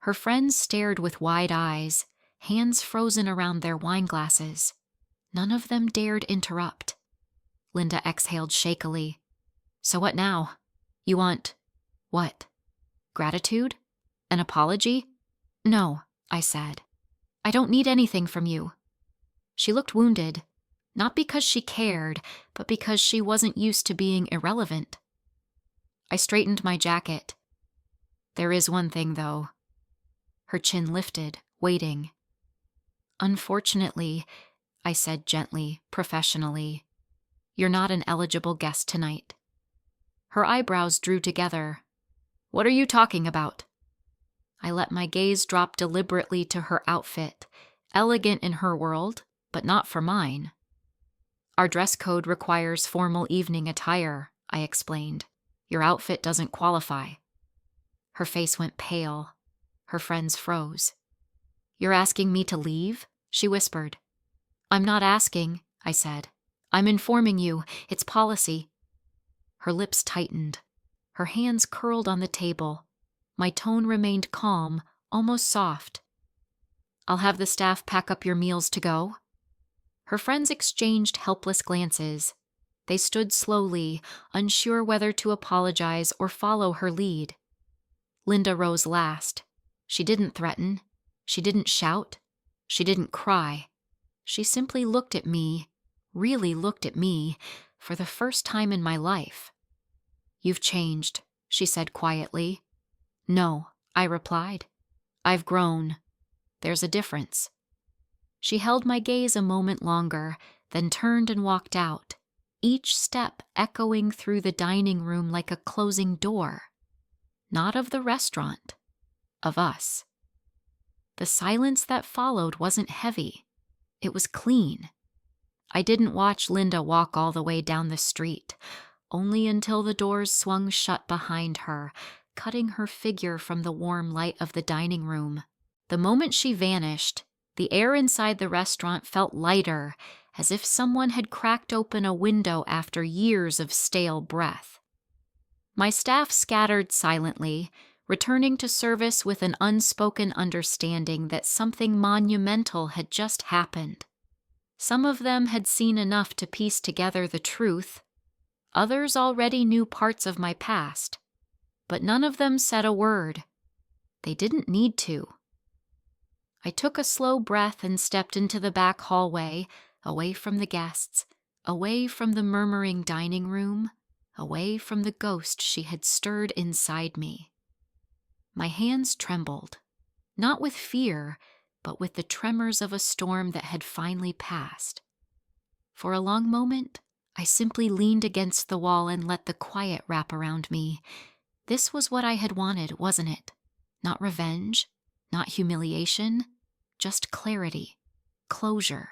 Her friends stared with wide eyes, hands frozen around their wine glasses. None of them dared interrupt. Linda exhaled shakily. "So what now? You want what? Gratitude? An apology?" "No," I said. "I don't need anything from you." She looked wounded, not because she cared, but because she wasn't used to being irrelevant. I straightened my jacket. "There is one thing, though." Her chin lifted, waiting. "Unfortunately," I said gently, professionally, "you're not an eligible guest tonight." Her eyebrows drew together. "What are you talking about?" I let my gaze drop deliberately to her outfit, elegant in her world, but not for mine. "Our dress code requires formal evening attire," I explained. "Your outfit doesn't qualify." Her face went pale. Her friends froze. "You're asking me to leave?" she whispered. "I'm not asking," I said. "I'm informing you. It's policy." Her lips tightened. Her hands curled on the table. My tone remained calm, almost soft. "I'll have the staff pack up your meals to go." Her friends exchanged helpless glances. They stood slowly, unsure whether to apologize or follow her lead. Linda rose last. She didn't threaten. She didn't shout. She didn't cry. She simply looked at me, really looked at me, for the first time in my life. "You've changed," she said quietly. "No," I replied. "I've grown. There's a difference." She held my gaze a moment longer, then turned and walked out, each step echoing through the dining room like a closing door. Not of the restaurant, of us. The silence that followed wasn't heavy. It was clean. I didn't watch Linda walk all the way down the street, only until the doors swung shut behind her, cutting her figure from the warm light of the dining room. The moment she vanished, the air inside the restaurant felt lighter, as if someone had cracked open a window after years of stale breath. My staff scattered silently, returning to service with an unspoken understanding that something monumental had just happened. Some of them had seen enough to piece together the truth. Others already knew parts of my past, but none of them said a word. They didn't need to. I took a slow breath and stepped into the back hallway, away from the guests, away from the murmuring dining room, away from the ghost she had stirred inside me. My hands trembled, not with fear, but with the tremors of a storm that had finally passed. For a long moment, I simply leaned against the wall and let the quiet wrap around me. This was what I had wanted, wasn't it? Not revenge, not humiliation, just clarity, closure,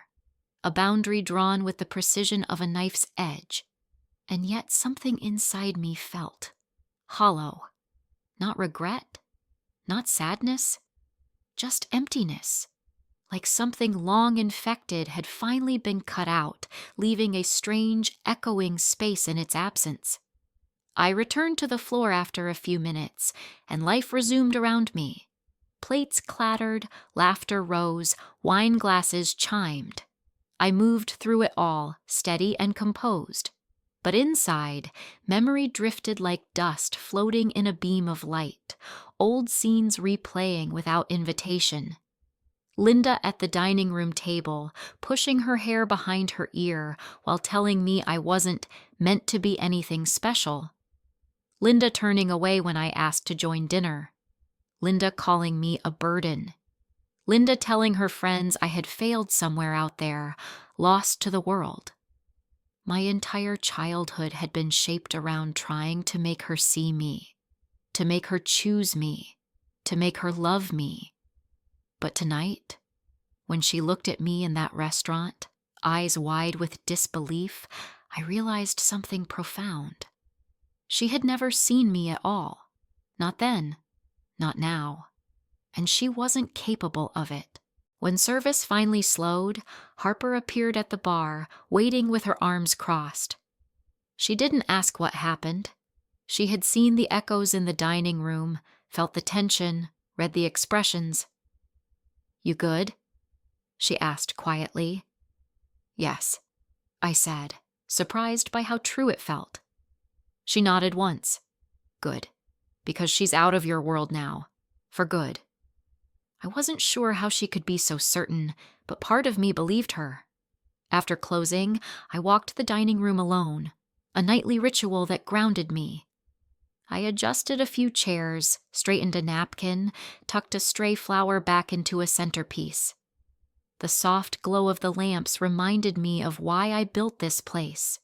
a boundary drawn with the precision of a knife's edge. And yet something inside me felt hollow. Not regret, not sadness, just emptiness. Like something long infected had finally been cut out, leaving a strange, echoing space in its absence. I returned to the floor after a few minutes, and life resumed around me. Plates clattered, laughter rose, wine glasses chimed. I moved through it all, steady and composed. But inside, memory drifted like dust floating in a beam of light, old scenes replaying without invitation. Linda at the dining room table, pushing her hair behind her ear while telling me I wasn't meant to be anything special. Linda turning away when I asked to join dinner. Linda calling me a burden. Linda telling her friends I had failed somewhere out there, lost to the world. My entire childhood had been shaped around trying to make her see me, to make her choose me, to make her love me. But tonight, when she looked at me in that restaurant, eyes wide with disbelief, I realized something profound. She had never seen me at all. Not then, not now. And she wasn't capable of it. When service finally slowed, Harper appeared at the bar, waiting with her arms crossed. She didn't ask what happened. She had seen the echoes in the dining room, felt the tension, read the expressions. "You good?" she asked quietly. "Yes," I said, surprised by how true it felt. She nodded once. "Good, because she's out of your world now, for good." I wasn't sure how she could be so certain, but part of me believed her. After closing, I walked the dining room alone, a nightly ritual that grounded me. I adjusted a few chairs, straightened a napkin, tucked a stray flower back into a centerpiece. The soft glow of the lamps reminded me of why I built this place.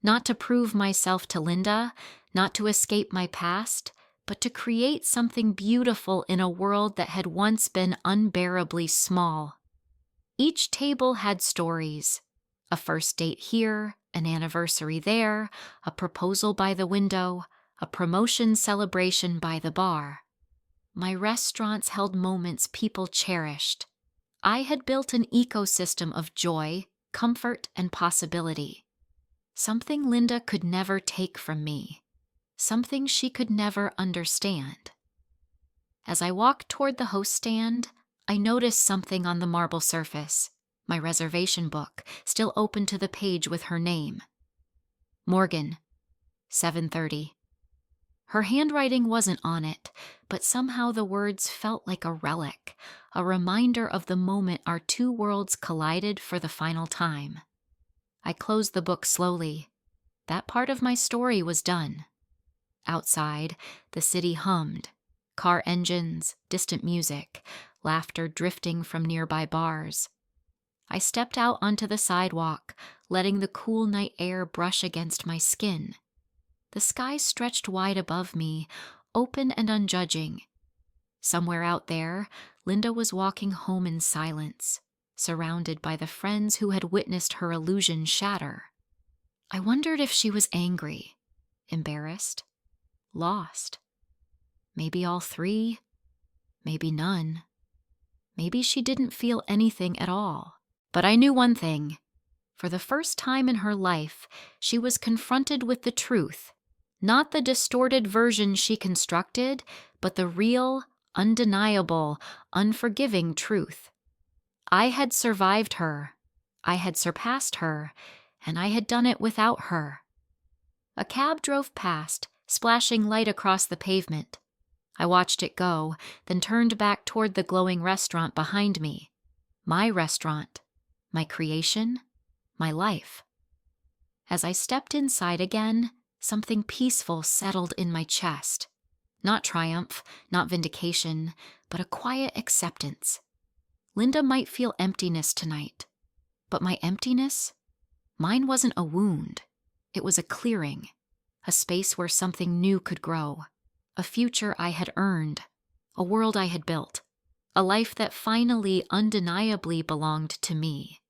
Not to prove myself to Linda, not to escape my past, but to create something beautiful in a world that had once been unbearably small. Each table had stories. A first date here, an anniversary there, a proposal by the window, a promotion celebration by the bar. My restaurants held moments people cherished. I had built an ecosystem of joy, comfort, and possibility. Something Linda could never take from me. Something she could never understand. As I walked toward the host stand, I noticed something on the marble surface, my reservation book, still open to the page with her name. Morgan, 7:30. Her handwriting wasn't on it, but somehow the words felt like a relic, a reminder of the moment our two worlds collided for the final time. I closed the book slowly. That part of my story was done. Outside, the city hummed. Car engines, distant music, laughter drifting from nearby bars. I stepped out onto the sidewalk, letting the cool night air brush against my skin. The sky stretched wide above me, open and unjudging. Somewhere out there, Linda was walking home in silence, surrounded by the friends who had witnessed her illusion shatter. I wondered if she was angry, embarrassed, lost. Maybe all three, maybe none. Maybe she didn't feel anything at all. But I knew one thing. For the first time in her life, she was confronted with the truth, not the distorted version she constructed, but the real, undeniable, unforgiving truth. I had survived her. I had surpassed her, and I had done it without her. A cab drove past, splashing light across the pavement. I watched it go, then turned back toward the glowing restaurant behind me. My restaurant, my creation, my life. As I stepped inside again, Something peaceful settled in my chest. Not triumph, not vindication, but a quiet acceptance. Linda might feel emptiness tonight, but my emptiness? Mine wasn't a wound. It was a clearing, a space where something new could grow, a future I had earned, a world I had built, a life that finally undeniably belonged to me.